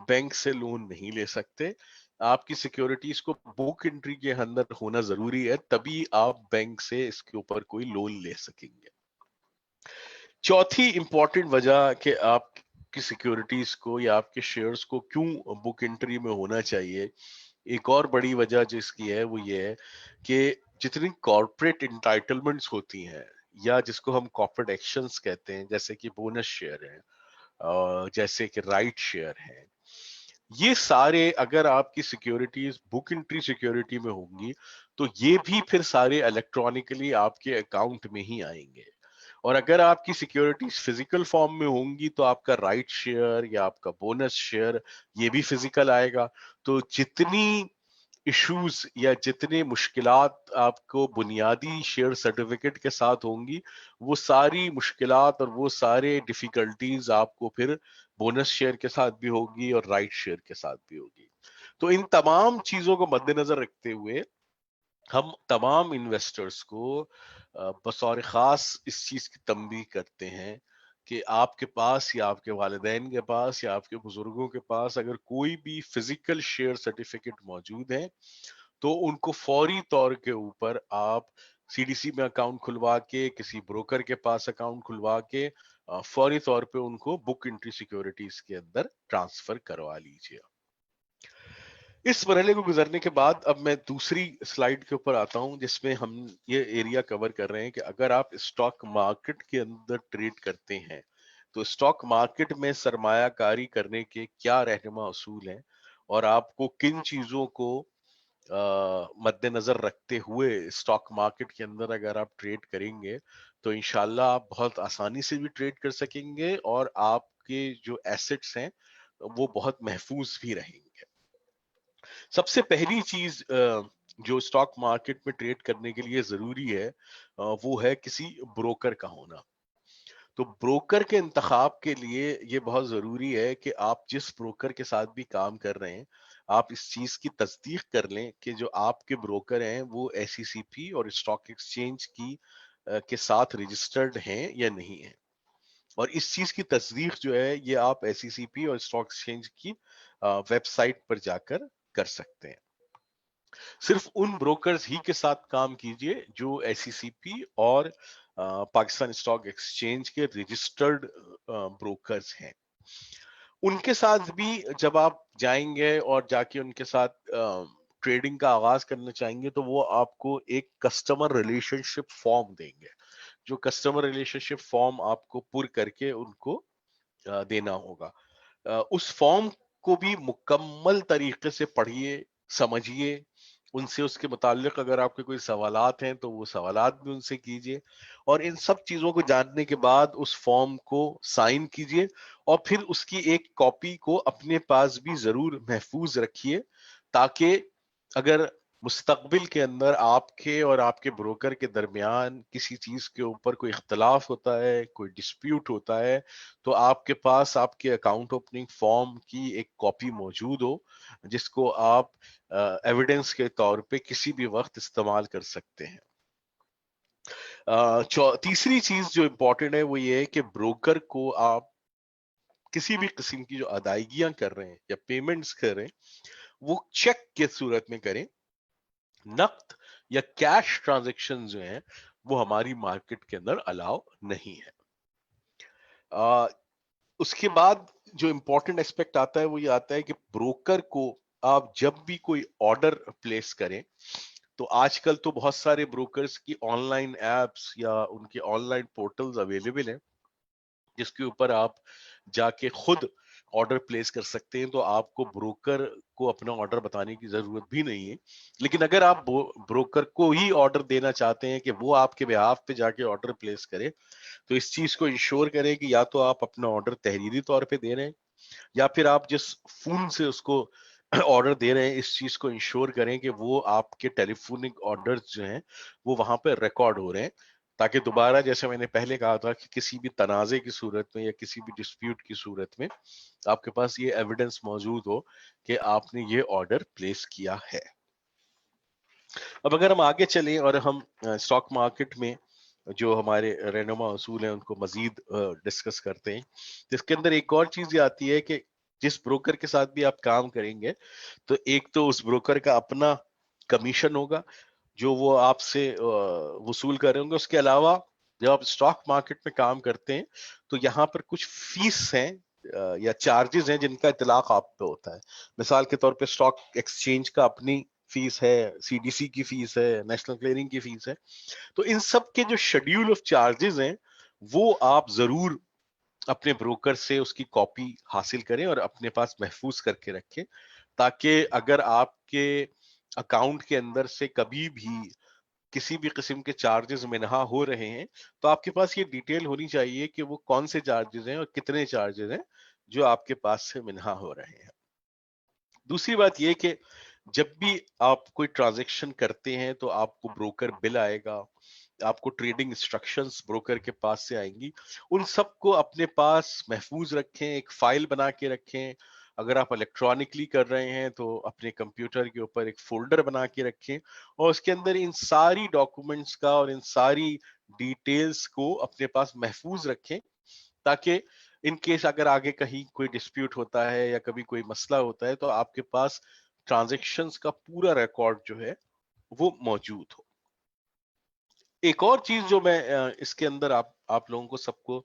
B: बैंक से लोन नहीं ले सकते। आपकी सिक्योरिटीज को बुक एंट्री के अंदर होना जरूरी है, तभी आप बैंक से इसके ऊपर कोई लोन ले सकेंगे। चौथी इंपॉर्टेंट वजह कि आपकी सिक्योरिटीज को या आपके शेयर्स को क्यों बुक एंट्री में होना चाहिए, एक और बड़ी वजह जो इसकी है वो ये है कि जितनी कॉर्पोरेट इंटाइटलमेंट्स होती हैं या जिसको हम कॉर्पोरेट एक्शंस कहते हैं, जैसे कि बोनस शेयर है, जैसे कि राइट शेयर है, ये सारे अगर आपकी सिक्योरिटीज बुक एंट्री सिक्योरिटी में होंगी तो ये भी फिर सारे इलेक्ट्रॉनिकली आपके अकाउंट में ही आएंगे। और अगर आपकी सिक्योरिटीज फिजिकल फॉर्म में होंगी तो आपका राइट शेयर या आपका बोनस शेयर ये भी फिजिकल आएगा। तो जितनी इश्यूज या जितने मुश्किलात आपको बुनियादी शेयर सर्टिफिकेट के साथ होंगी, वो सारी मुश्किलात और वो सारे डिफिकल्टीज आपको फिर बोनस शेयर के साथ भी होगी और राइट शेयर के साथ भी होगी। तो इन तमाम चीजों को मद्देनजर रखते हुए हम तमाम इन्वेस्टर्स को बतौर खास इस चीज की तंबीह करते हैं कि आपके पास या आपके वालिदैन के पास या आपके बुजुर्गों के पास अगर कोई भी फिजिकल शेयर सर्टिफिकेट मौजूद है तो उनको फौरी तौर के ऊपर आप सीडीसी में अकाउंट खुलवा के, किसी ब्रोकर के पास अकाउंट खुलवा के फौरी तौर पे उनको बुक एंट्री सिक्योरिटीज के अंदर ट्रांसफर करवा लीजिए। इस मरहले को गुजरने के बाद अब मैं दूसरी स्लाइड के ऊपर आता हूं जिसमें हम ये एरिया कवर कर रहे हैं कि अगर आप स्टॉक मार्केट के अंदर ट्रेड करते हैं तो स्टॉक मार्केट में सरमायाकारी करने के क्या रहनुमा असूल हैं और आपको किन चीजों को मद्देनजर रखते हुए स्टॉक मार्केट के अंदर अगर आप ट्रेड करेंगे तो इंशाल्लाह आप बहुत आसानी से भी ट्रेड कर सकेंगे और आपके जो एसेट्स हैं वो बहुत महफूज भी रहेंगे। सबसे पहली चीज जो स्टॉक मार्केट में ट्रेड करने के लिए जरूरी है वो है किसी ब्रोकर का होना। तो ब्रोकर के इंतखाब के लिए ये बहुत जरूरी है कि आप जिस ब्रोकर के साथ भी काम कर रहे हैं, आप इस चीज की तस्दीक कर लें कि जो आपके ब्रोकर हैं वो एसईसीपी और स्टॉक एक्सचेंज की के साथ रजिस्टर्ड हैं या नहीं है। और इस चीज की तस्दीक जो है ये आप एसईसीपी और स्टॉक एक्सचेंज की वेबसाइट पर जाकर कर सकते हैं। सिर्फ उन ब्रोकर्स ही के साथ काम कीजिए जो एसईसीपी और पाकिस्तान स्टॉक एक्सचेंज के रजिस्टर्ड ब्रोकर्स हैं। उनके साथ भी जब आप जाएंगे और जाके उनके साथ ट्रेडिंग का आगाज करना चाहेंगे तो वो आपको एक कस्टमर रिलेशनशिप फॉर्म देंगे। जो कस्टमर रिलेशनशिप फॉर्म आपको पुर करके उनको देना होगा। उस फॉर्म को भी मुकम्मल तरीके से पढ़िए, समझिए, उनसे उसके मुतालिक अगर आपके कोई सवालात हैं तो वो सवालात भी उनसे कीजिए, और इन सब चीजों को जानने के बाद उस फॉर्म को साइन कीजिए और फिर उसकी एक कॉपी को अपने पास भी जरूर महफूज रखिए, ताकि अगर मुस्तकबिल के अंदर आपके और आपके ब्रोकर के दरमियान किसी चीज के ऊपर कोई इख्तलाफ होता है, कोई डिस्प्यूट होता है, तो आपके पास आपके अकाउंट ओपनिंग फॉर्म की एक कॉपी मौजूद हो, जिसको आप एविडेंस के तौर पे किसी भी वक्त इस्तेमाल कर सकते हैं। तीसरी चीज जो इम्पोर्टेंट है वो ये है कि ब्रोकर को आप किसी भी किस्म की जो अदायगियां कर रहे हैं या पेमेंट्स कर रहे हैं वो चेक के सूरत में करें। नकद या कैश ट्रांजैक्शन जो हैं वो हमारी मार्केट के अंदर अलाउ नहीं है। आ, उसके बाद जो इंपॉर्टेंट एस्पेक्ट आता है वो ये आता है कि ब्रोकर को आप जब भी कोई ऑर्डर प्लेस करें, तो आजकल तो बहुत सारे ब्रोकर्स की ऑनलाइन एप्स या उनके ऑनलाइन पोर्टल्स अवेलेबल हैं जिसके ऊपर आप जाके खुद ऑर्डर प्लेस कर सकते हैं, तो आपको ब्रोकर को अपना ऑर्डर बताने की जरूरत भी नहीं है। लेकिन अगर आप ब्रोकर को ही ऑर्डर देना चाहते हैं कि वो आपके बिहाफ पे जाके ऑर्डर प्लेस करे, तो इस चीज को इंश्योर करें कि या तो आप अपना ऑर्डर तहरीरी तौर पे दे रहे हैं या फिर आप जिस फोन से उसको ऑर्डर दे रहे हैं इस चीज को इंश्योर करें कि वो आपके टेलीफोनिक ऑर्डर्स जो हैं वो वहां पे रिकॉर्ड हो रहे हैं, ताकि दोबारा जैसे मैंने पहले कहा था कि किसी भी तनाजे की सूरत में या किसी भी डिस्प्यूट की सूरत में आपके पास ये एविडेंस मौजूद हो कि आपने ये ऑर्डर प्लेस किया है। अब अगर हम आगे चलें और हम स्टॉक मार्केट में जो हमारे रहनुमा असूल हैं उनको मजीद डिस्कस करते हैं, तो इसके अंदर एक और चीज ये आती है कि जिस ब्रोकर के साथ भी आप काम करेंगे तो एक तो उस ब्रोकर का अपना कमीशन होगा जो वो आपसे वसूल करेंगे। उसके अलावा जब आप स्टॉक मार्केट में काम करते हैं तो यहाँ पर कुछ फीस हैं या चार्जेस हैं जिनका इतलाक आप पे होता है। मिसाल के तौर पे स्टॉक एक्सचेंज का अपनी फीस है, सीडीसी की फीस है, नेशनल क्लियरिंग की फीस है। तो इन सब के जो शेड्यूल ऑफ चार्जेस हैं वो आप जरूर अपने ब्रोकर से उसकी कॉपी हासिल करें और अपने पास महफूज करके रखें, ताकि अगर आपके अकाउंट के अंदर से कभी भी किसी भी किस्म के चार्जेस मिनहा हो रहे हैं तो आपके पास ये डिटेल होनी चाहिए कि वो कौन से चार्जेस हैं और कितने चार्जेस हैं जो आपके पास से मिनहा हो रहे हैं। दूसरी बात ये कि जब भी आप कोई ट्रांजैक्शन करते हैं तो आपको ब्रोकर बिल आएगा, आपको ट्रेडिंग इंस्ट्रक्शंस ब्रोकर के पास से आएंगी। उन सबको अपने पास महफूज रखें, एक फाइल बना के रखें। अगर आप इलेक्ट्रॉनिकली कर रहे हैं तो अपने कंप्यूटर के ऊपर एक फोल्डर बना के रखें और उसके अंदर इन सारी डॉक्यूमेंट्स का और इन सारी डिटेल्स को अपने पास महफूज रखें, ताकि इन केस अगर आगे कहीं कोई डिस्प्यूट होता है या कभी कोई मसला होता है तो आपके पास ट्रांजैक्शंस का पूरा रिकॉर्ड जो है वो मौजूद हो। एक और चीज जो मैं इसके अंदर आप लोगों को सबको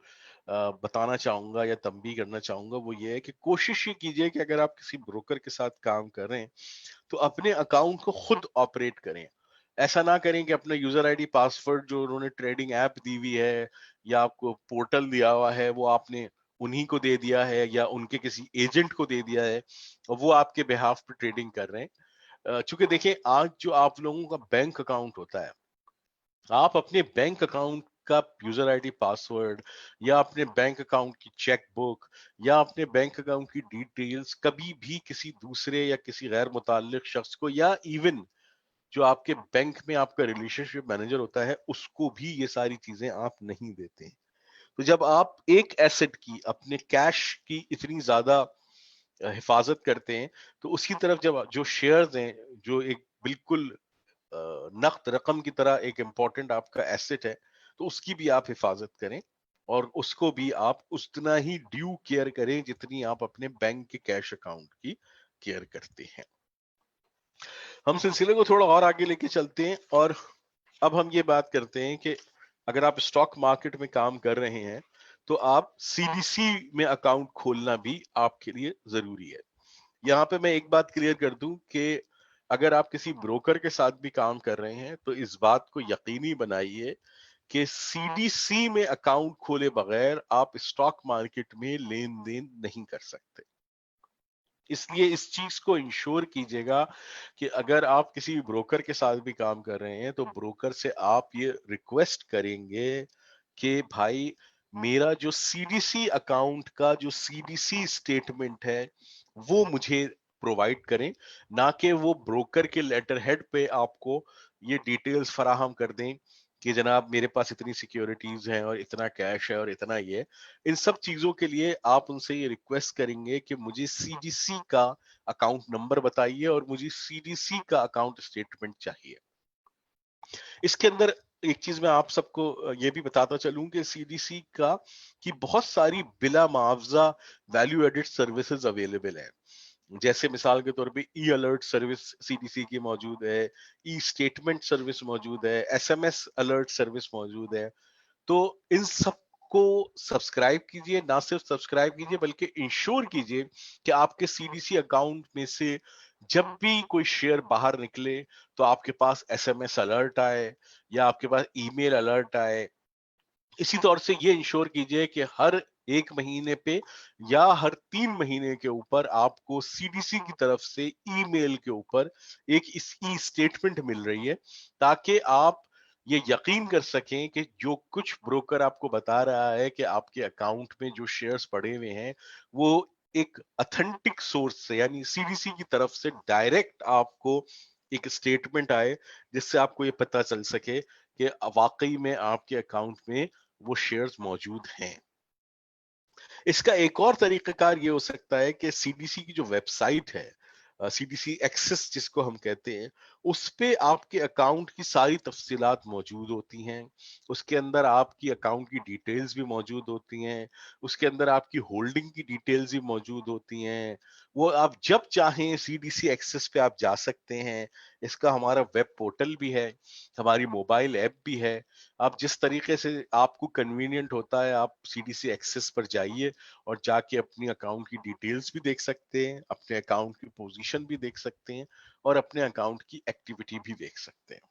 B: बताना चाहूंगा या तंबीह करना चाहूंगा वो ये है कि कोशिश ये कीजिए कि अगर आप किसी ब्रोकर के साथ काम कर रहे हैं तो अपने अकाउंट को खुद ऑपरेट करें। ऐसा ना करें कि अपना यूजर आईडी पासवर्ड जो उन्होंने ट्रेडिंग ऐप दी हुई है या आपको पोर्टल दिया हुआ है वो आपने उन्हीं को दे दिया है या उनके किसी एजेंट को दे दिया है और वो आपके बिहाफ पे ट्रेडिंग कर रहे हैं। चूंकि देखिए आज जो आप लोगों का बैंक अकाउंट होता है, आप अपने बैंक अकाउंट का यूजर आईडी पासवर्ड या अपने बैंक अकाउंट की चेक बुक या अपने बैंक अकाउंट की डिटेल्स कभी भी किसी दूसरे या किसी गैर मुताल्लिक शख्स को या इवन जो आपके बैंक में आपका रिलेशनशिप मैनेजर होता है उसको भी ये सारी चीजें आप नहीं देते हैं। तो जब आप एक एसेट की, अपने कैश की इतनी ज्यादा हिफाजत करते हैं, तो उसकी तरफ जब जो शेयर्स हैं, जो एक बिल्कुल नकद रकम की तरह एक इंपॉर्टेंट आपका एसेट है, तो उसकी भी आप हिफाजत करें और उसको भी आप उतना ही ड्यू केयर करें जितनी आप अपने बैंक के कैश अकाउंट की केयर करते हैं। हम सिलसिले को थोड़ा और आगे लेके चलते हैं और अब हम ये बात करते हैं कि अगर आप स्टॉक मार्केट में काम कर रहे हैं तो आप सीडीसी में अकाउंट खोलना भी आपके लिए जरूरी है। यहाँ पे मैं एक बात क्लियर कर दूं कि अगर आप किसी ब्रोकर के साथ भी काम कर रहे हैं तो इस बात को यकीनी बनाइए कि सीडीसी में अकाउंट खोले बगैर आप स्टॉक मार्केट में लेन देन नहीं कर सकते। इसलिए इस चीज को इंश्योर कीजिएगा कि अगर आप किसी ब्रोकर के साथ भी काम कर रहे हैं तो ब्रोकर से आप ये रिक्वेस्ट करेंगे कि भाई मेरा जो सीडीसी अकाउंट का जो सीडीसी स्टेटमेंट है वो मुझे प्रोवाइड करें, ना कि वो ब्रोकर के लेटर हेड पे आपको ये डिटेल्स फराहम कर दें कि जनाब मेरे पास इतनी सिक्योरिटीज हैं और इतना कैश है और इतना ये है। इन सब चीजों के लिए आप उनसे ये रिक्वेस्ट करेंगे कि मुझे सीडीसी का अकाउंट नंबर बताइए और मुझे सीडीसी का अकाउंट स्टेटमेंट चाहिए। इसके अंदर एक चीज मैं आप सबको ये भी बताता चलूं कि सीडीसी का की बहुत सारी बिला मुआवजा वैल्यू एडेड सर्विसेज अवेलेबल है। जैसे मिसाल के तौर पे ई अलर्ट सर्विस सीडीसी की मौजूद है, ई स्टेटमेंट सर्विस मौजूद है, एसएमएस अलर्ट सर्विस मौजूद है। तो इन सबको सब्सक्राइब कीजिए, ना सिर्फ सब्सक्राइब कीजिए बल्कि इंश्योर कीजिए कि आपके सीडीसी अकाउंट में से जब भी कोई शेयर बाहर निकले तो आपके पास एसएमएस अलर्ट आए या आपके पास ईमेल अलर्ट आए। इसी तौर से ये इंश्योर कीजिए कि हर 1 महीने पे या हर 3 महीने के ऊपर आपको सीडीसी की तरफ से ईमेल के ऊपर एक इस ई स्टेटमेंट मिल रही है, ताकि आप ये यकीन कर सकें कि जो कुछ ब्रोकर आपको बता रहा है कि आपके अकाउंट में जो शेयर्स पड़े हुए हैं वो एक अथेंटिक सोर्स से यानी सीडीसी की तरफ से डायरेक्ट आपको एक स्टेटमेंट आए, जिससे आपको ये पता चल सके कि वाकई में आपके अकाउंट में वो शेयर्स मौजूद हैं। इसका एक और तरीकाकार ये हो सकता है कि सीडीसी की जो वेबसाइट है, सीडीसी एक्सेस जिसको हम कहते हैं, उस पे आपके अकाउंट की सारी तफसीलात मौजूद होती हैं। उसके अंदर आपकी अकाउंट की डिटेल्स भी मौजूद होती हैं, उसके अंदर आपकी होल्डिंग की डिटेल्स भी मौजूद होती हैं। वो आप जब चाहें सीडीसी एक्सेस पे आप जा सकते हैं। इसका हमारा वेब पोर्टल भी है, हमारी मोबाइल ऐप भी है। आप जिस तरीके से आपको कन्वीनियंट होता है आप सीडीसी एक्सेस पर जाइए और जाके अपनी अकाउंट की डिटेल्स भी देख सकते हैं, अपने अकाउंट की पोजीशन भी देख सकते हैं और अपने अकाउंट की एक्टिविटी भी देख सकते हैं।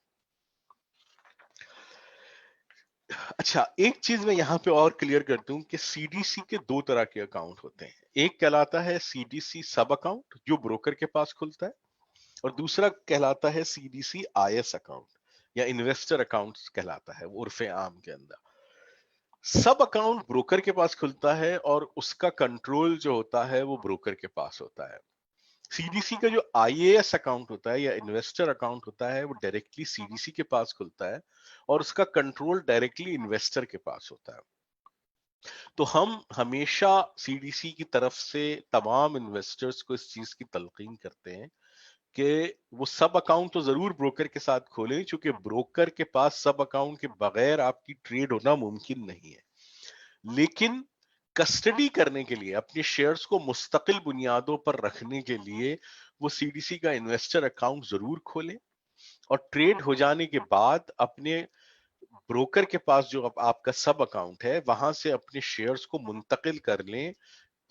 B: अच्छा, एक चीज मैं यहाँ पे और क्लियर कर दूं कि सीडीसी के दो तरह के अकाउंट होते हैं। एक कहलाता है सीडीसी सब अकाउंट जो ब्रोकर के पास खुलता है, और दूसरा कहलाता है सीडीसी आईएस अकाउंट या इन्वेस्टर अकाउंट कहलाता है उर्फे आम के अंदर। सब अकाउंट ब्रोकर के पास खुलता है और उसका कंट्रोल जो होता है वो ब्रोकर के पास होता है। सीडीसी का जो आईएएस अकाउंट होता है या इन्वेस्टर अकाउंट होता है वो डायरेक्टली सीडीसी के पास खुलता है और उसका कंट्रोल डायरेक्टली इन्वेस्टर के पास होता है। तो हम हमेशा सीडीसी की तरफ से तमाम इन्वेस्टर्स को इस चीज की तलकीन करते हैं कि वो सब अकाउंट तो जरूर ब्रोकर के साथ खोलें, क्योंकि ब्रोकर के पास सब अकाउंट के बगैर आपकी ट्रेड होना मुमकिन नहीं है। लेकिन कस्टडी करने के लिए, अपने शेयर्स को मुस्तकिल बुनियादों पर रखने के लिए वो सीडीसी का इन्वेस्टर अकाउंट जरूर खोलें और ट्रेड हो जाने के बाद अपने ब्रोकर के पास जो आपका सब अकाउंट है वहां से अपने शेयर्स को मुंतकिल कर लें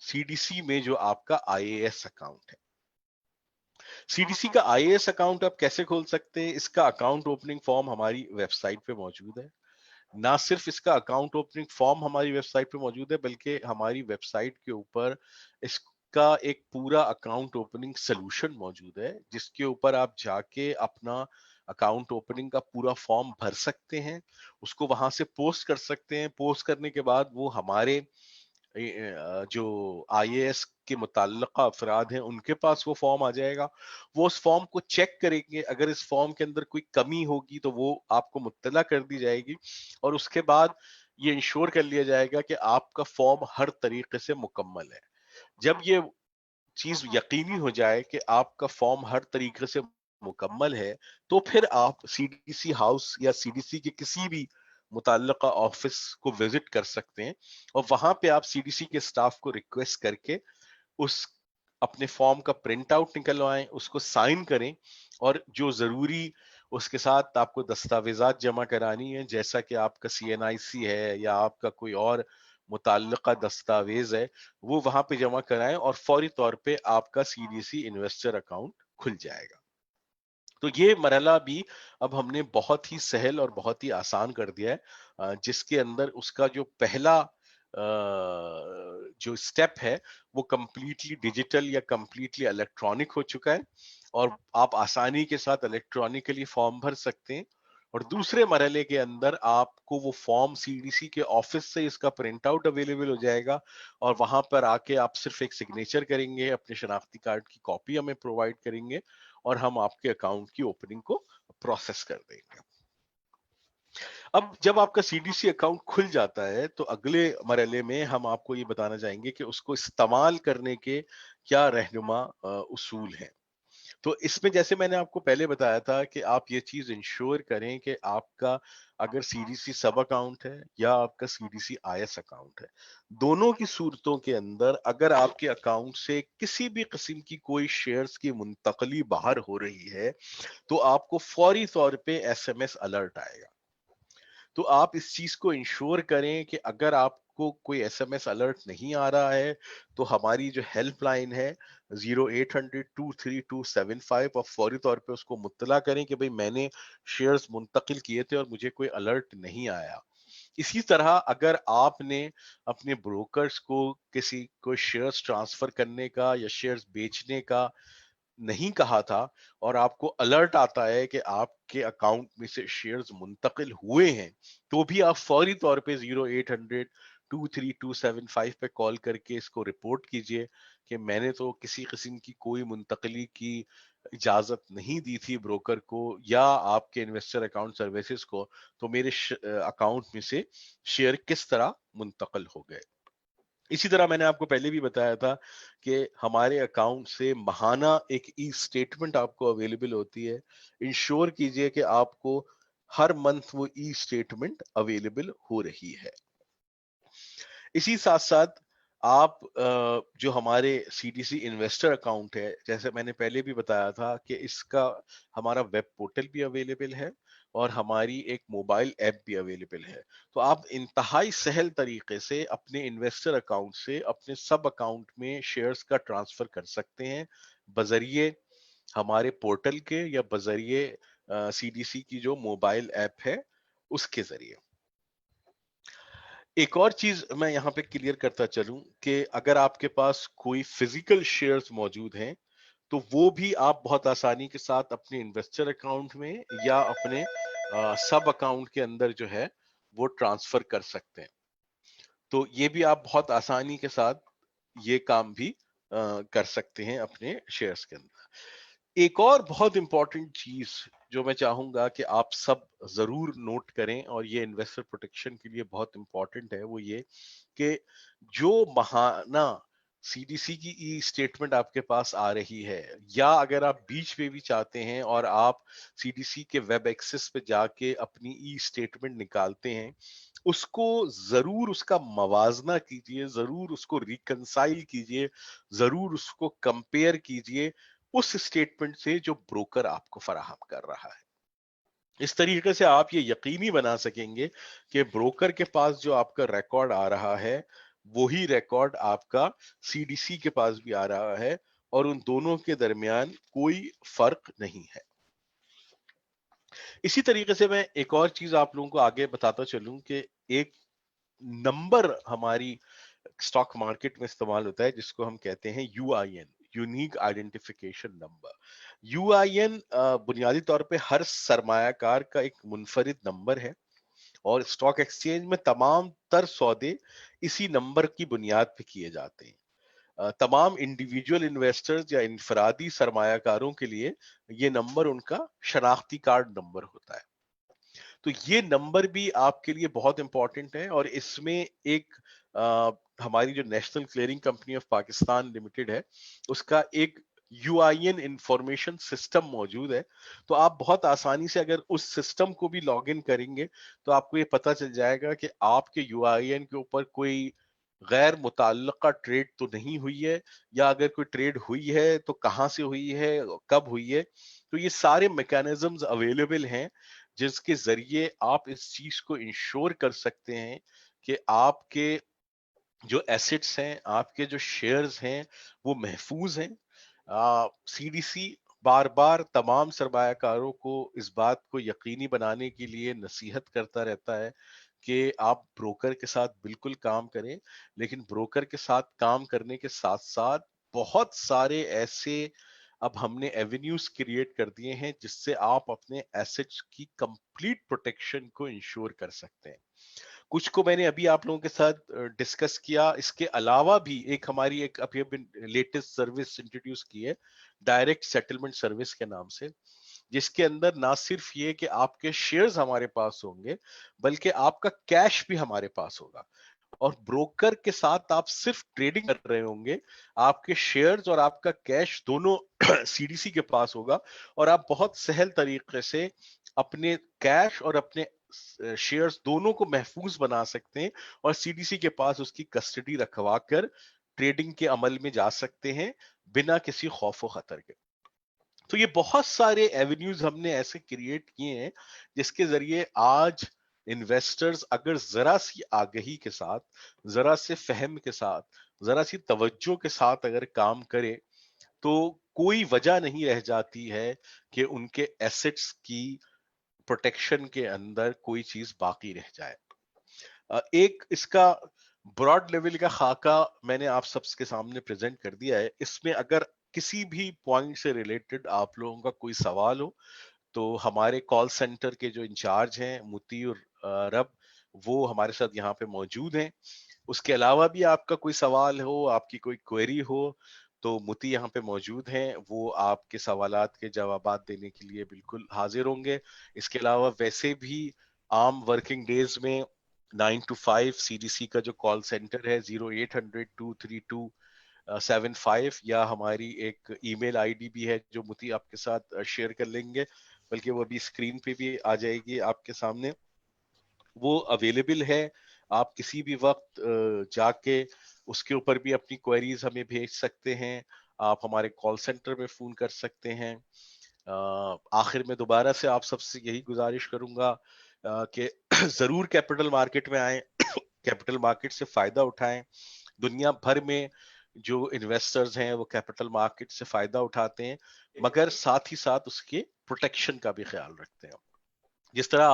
B: सीडीसी में जो आपका आईएएस अकाउंट है। सीडीसी का आईएएस अकाउंट आप कैसे खोल सकते हैं? इसका अकाउंट ओपनिंग फॉर्म हमारी वेबसाइट पे मौजूद है। ना सिर्फ इसका अकाउंट ओपनिंग फॉर्म हमारी वेबसाइट पे मौजूद है बल्कि हमारी वेबसाइट के ऊपर इसका एक पूरा अकाउंट ओपनिंग सोल्यूशन मौजूद है, जिसके ऊपर आप जाके अपना अकाउंट ओपनिंग का पूरा फॉर्म भर सकते हैं, उसको वहां से पोस्ट कर सकते हैं। पोस्ट करने के बाद वो हमारे जो आईएएस के मुतल्लिका अफराद हैं उनके पास वो फॉर्म आ जाएगा। वो उस फॉर्म को चेक करेंगे, अगर इस फॉर्म के अंदर कोई कमी होगी तो वो आपको मुत्तला कर दी जाएगी और उसके बाद ये इंश्योर कर लिया जाएगा कि आपका फॉर्म हर तरीके से मुकम्मल है। जब ये चीज यकीनी हो जाए कि आपका फॉर्म हर तरीके से मुकम्मल है, तो फिर आप सीडीसी हाउस या सीडीसी के किसी भी मुतल्लिका ऑफिस को विजिट कर सकते हैं और वहां पे आप सीडीसी के स्टाफ को रिक्वेस्ट करके उस अपने फॉर्म का प्रिंट आउट निकलवाएं, उसको साइन करें और जो जरूरी उसके साथ आपको दस्तावेजात जमा करानी है, जैसा कि आपका सीएनआईसी है या आपका कोई और मुतल्लिका दस्तावेज है, वो वहां पे जमा कराएं और फौरी तौर पे आपका सीडीसी इन्वेस्टर अकाउंट खुल जाएगा। तो ये मरहला भी अब हमने बहुत ही सहल और बहुत ही आसान कर दिया है, जिसके अंदर उसका जो पहला जो स्टेप है वो कंप्लीटली डिजिटल या कंप्लीटली इलेक्ट्रॉनिक हो चुका है और आप आसानी के साथ इलेक्ट्रॉनिकली फॉर्म भर सकते हैं। और दूसरे मरहले के अंदर आपको वो फॉर्म सीडीसी के ऑफिस से इसका प्रिंट आउट अवेलेबल हो जाएगा और वहां पर आके आप सिर्फ एक सिग्नेचर करेंगे, अपने शनाख्ती कार्ड की कॉपी हमें प्रोवाइड करेंगे और हम आपके अकाउंट की ओपनिंग को प्रोसेस कर देंगे। अब जब आपका सीडीसी अकाउंट खुल जाता है तो अगले मरहले में हम आपको ये बताना चाहेंगे कि उसको इस्तेमाल करने के क्या रहनुमा उसूल हैं। तो इसमें जैसे मैंने आपको पहले बताया था कि आप ये चीज इंश्योर करें कि आपका अगर सीडीसी सब अकाउंट है या आपका सीडीसी आईएस अकाउंट है, दोनों की सूरतों के अंदर अगर आपके अकाउंट से किसी भी किस्म की कोई शेयर्स की मुंतकली बाहर हो रही है तो आपको फौरी तौर पे एसएमएस अलर्ट आएगा। तो आप इस चीज को इंश्योर करें कि अगर आपको कोई एसएमएस अलर्ट नहीं आ रहा है तो हमारी जो हेल्पलाइन है 0800-23275 आप फौरी तौर पे उसको मुत्तला करें कि भाई मैंने शेयर्स मुंतकिल किए थे और मुझे कोई अलर्ट नहीं आया। इसी तरह अगर आपने अपने ब्रोकर्स को किसी को शेयर्स ट्रांसफर करने का या शेयर्स बेचने का नहीं कहा था और आपको अलर्ट आता है कि आपके अकाउंट में से शेयर्स मुंतकिल हुए हैं, तो भी आप फौरी तौर पे 0800-23275 पे कॉल करके इसको रिपोर्ट कीजिए कि मैंने तो किसी किस्म की कोई मुंतकली की इजाजत नहीं दी थी ब्रोकर को या आपके इन्वेस्टर अकाउंट सर्विसेज को, तो मेरे अकाउंट में से शेयर किस तरह मुंतकिल हो गए। इसी तरह मैंने आपको पहले भी बताया था कि हमारे अकाउंट से महाना एक ई स्टेटमेंट आपको अवेलेबल होती है। इंश्योर कीजिए कि आपको हर मंथ वो ई स्टेटमेंट अवेलेबल हो रही है। इसी साथ साथ आप जो हमारे सीडीसी इन्वेस्टर अकाउंट है, जैसे मैंने पहले भी बताया था कि इसका हमारा वेब पोर्टल भी अवेलेबल है और हमारी एक मोबाइल ऐप भी अवेलेबल है। तो आप इंतहाई सहल तरीके से अपने इन्वेस्टर अकाउंट से अपने सब अकाउंट में शेयर्स का ट्रांसफर कर सकते हैं बजरिए हमारे पोर्टल के या बजरिए सीडीसी की जो मोबाइल ऐप है उसके जरिए। एक और चीज मैं यहाँ पे क्लियर करता चलूं कि अगर आपके पास कोई फिजिकल शेयर्स मौजूद हैं तो वो भी आप बहुत आसानी के साथ अपने इन्वेस्टर अकाउंट में या अपने सब अकाउंट के अंदर जो है वो ट्रांसफर कर सकते हैं। तो ये भी आप बहुत आसानी के साथ ये काम भी कर सकते हैं अपने शेयर्स के अंदर। एक और बहुत इंपॉर्टेंट चीज जो मैं चाहूंगा कि आप सब जरूर नोट करें और ये इन्वेस्टर प्रोटेक्शन के लिए बहुत इंपॉर्टेंट है, वो ये कि जो महाना सीडीसी की ई स्टेटमेंट आपके पास आ रही है या अगर आप बीच में भी चाहते हैं और आप सीडीसी के वेब एक्सेस पे जाके अपनी ई स्टेटमेंट निकालते हैं, उसको जरूर उसका मवाजना कीजिए, जरूर उसको रिकंसाइल कीजिए, जरूर उसको कंपेयर कीजिए उस स्टेटमेंट से जो ब्रोकर आपको फराहम कर रहा है। इस तरीके से आप ये यकीनी बना सकेंगे कि ब्रोकर के पास जो आपका रिकॉर्ड आ रहा है वही रिकॉर्ड आपका सीडीसी के पास भी आ रहा है और उन दोनों के दरमियान कोई फर्क नहीं है। इसी तरीके से मैं एक और चीज आप लोगों को आगे बताता चलूं कि एक नंबर हमारी स्टॉक मार्केट में इस्तेमाल होता है जिसको हम कहते हैं UIN, unique identification number. UIN बुनियादी तौर पे हर सरमायाकार का एक मुनफरिद नंबर है और स्टॉक एक्सचेंज में तमाम तर सौदे इसी नंबर की बुनियाद पे किए जाते हैं। तमाम इंडिविजुअल इन्वेस्टर्स या इनफरादी सरमायाकारों के लिए ये नंबर उनका शनाख्ती कार्ड नंबर होता है। तो ये नंबर भी आपके लिए बहुत इंपॉर्टेंट है। और इसमें एक हमारी जो national clearing company of Pakistan limited है, उसका एक यूआईएन इंफॉर्मेशन सिस्टम मौजूद है। तो आप बहुत आसानी से अगर उस सिस्टम को भी लॉग इन करेंगे तो आपको ये पता चल जाएगा कि आपके यूआईएन के ऊपर कोई गैर मुतल्लका ट्रेड तो नहीं हुई है, या अगर कोई ट्रेड हुई है तो कहाँ से हुई है, कब हुई है। तो ये सारे मैकेनिज्म्स अवेलेबल हैं जिसके जरिए आप इस चीज को इंश्योर कर सकते हैं कि आपके जो एसेट्स हैं, आपके जो शेयर्स हैं, वो महफूज हैं। सीडीसी बार बार तमाम सरमायाकारों को इस बात को यकीनी बनाने के लिए नसीहत करता रहता है कि आप ब्रोकर के साथ बिल्कुल काम करें, लेकिन ब्रोकर के साथ काम करने के साथ साथ बहुत सारे ऐसे अब हमने एवेन्यूज क्रिएट कर दिए हैं जिससे आप अपने एसेट्स की कंप्लीट प्रोटेक्शन को इंश्योर कर सकते हैं। कुछ को मैंने अभी आप लोगों के साथ डिस्कस किया। इसके अलावा भी एक हमारी एक अभी लेटेस्ट सर्विस इंट्रोड्यूस की है, डायरेक्ट सेटलमेंट सर्विस के नाम से, जिसके अंदर ना सिर्फ ये कि आपके शेयर्स हमारे पास होंगे, बल्कि आपका कैश भी हमारे पास होगा। और ब्रोकर के साथ आप सिर्फ ट्रेडिंग कर रहे होंगे, आपके शेयर्स और आपका कैश दोनों सीडीसी के पास होगा, और आप बहुत सहल तरीके से अपने कैश और अपने शेयर्स दोनों को महफूज बना सकते हैं और सीडीसी के पास उसकी कस्टडी रखवा कर ट्रेडिंग के अमल में जा सकते हैं बिना किसी खौफ व खतर के। तो ये बहुत सारे एवेन्यूज हमने ऐसे क्रिएट किए हैं जिसके जरिए आज इन्वेस्टर्स अगर जरा सी आगही के साथ, जरा से फहम के साथ, जरा सी तवज्जो के साथ अगर काम करे तो कोई वजह नहीं रह जाती है कि उनके एसेट्स की प्रोटेक्शन के अंदर कोई चीज बाकी रह जाए। एक इसका ब्रॉड लेवल का खाका मैंने आप सबके सामने प्रेजेंट कर दिया है। इसमें अगर किसी भी पॉइंट से रिलेटेड आप लोगों का कोई सवाल हो तो हमारे कॉल सेंटर के जो इंचार्ज हैं मुती और रब, वो हमारे साथ यहाँ पे मौजूद हैं। उसके अलावा भी आपका कोई सवाल हो, आपकी कोई क्वेरी हो, तो मुती यहाँ पे मौजूद हैं, वो आपके सवालात के जवाबात देने के लिए बिल्कुल हाजिर होंगे। इसके अलावा वैसे भी आम वर्किंग डेज में 9 to 5 सीडीसी का जो कॉल सेंटर है 0800-232-75, या हमारी एक ईमेल आईडी भी है जो मुती आपके साथ शेयर कर लेंगे, बल्कि वो अभी स्क्रीन पे भी आ जाएगी आपके सामने, वो अवेलेबल है। आप किसी भी वक्त जाके उसके ऊपर भी अपनी क्वेरीज हमें भेज सकते हैं। आप हमारे कॉल सेंटर में फोन कर सकते हैं। आखिर में दोबारा से आप सबसे यही गुजारिश करूंगा कि जरूर कैपिटल मार्केट में आए, कैपिटल मार्केट से फायदा उठाएं। दुनिया भर में जो इन्वेस्टर्स हैं वो कैपिटल मार्केट से फायदा उठाते हैं, मगर साथ ही साथ उसके प्रोटेक्शन का भी ख्याल रखते हैं। जिस तरह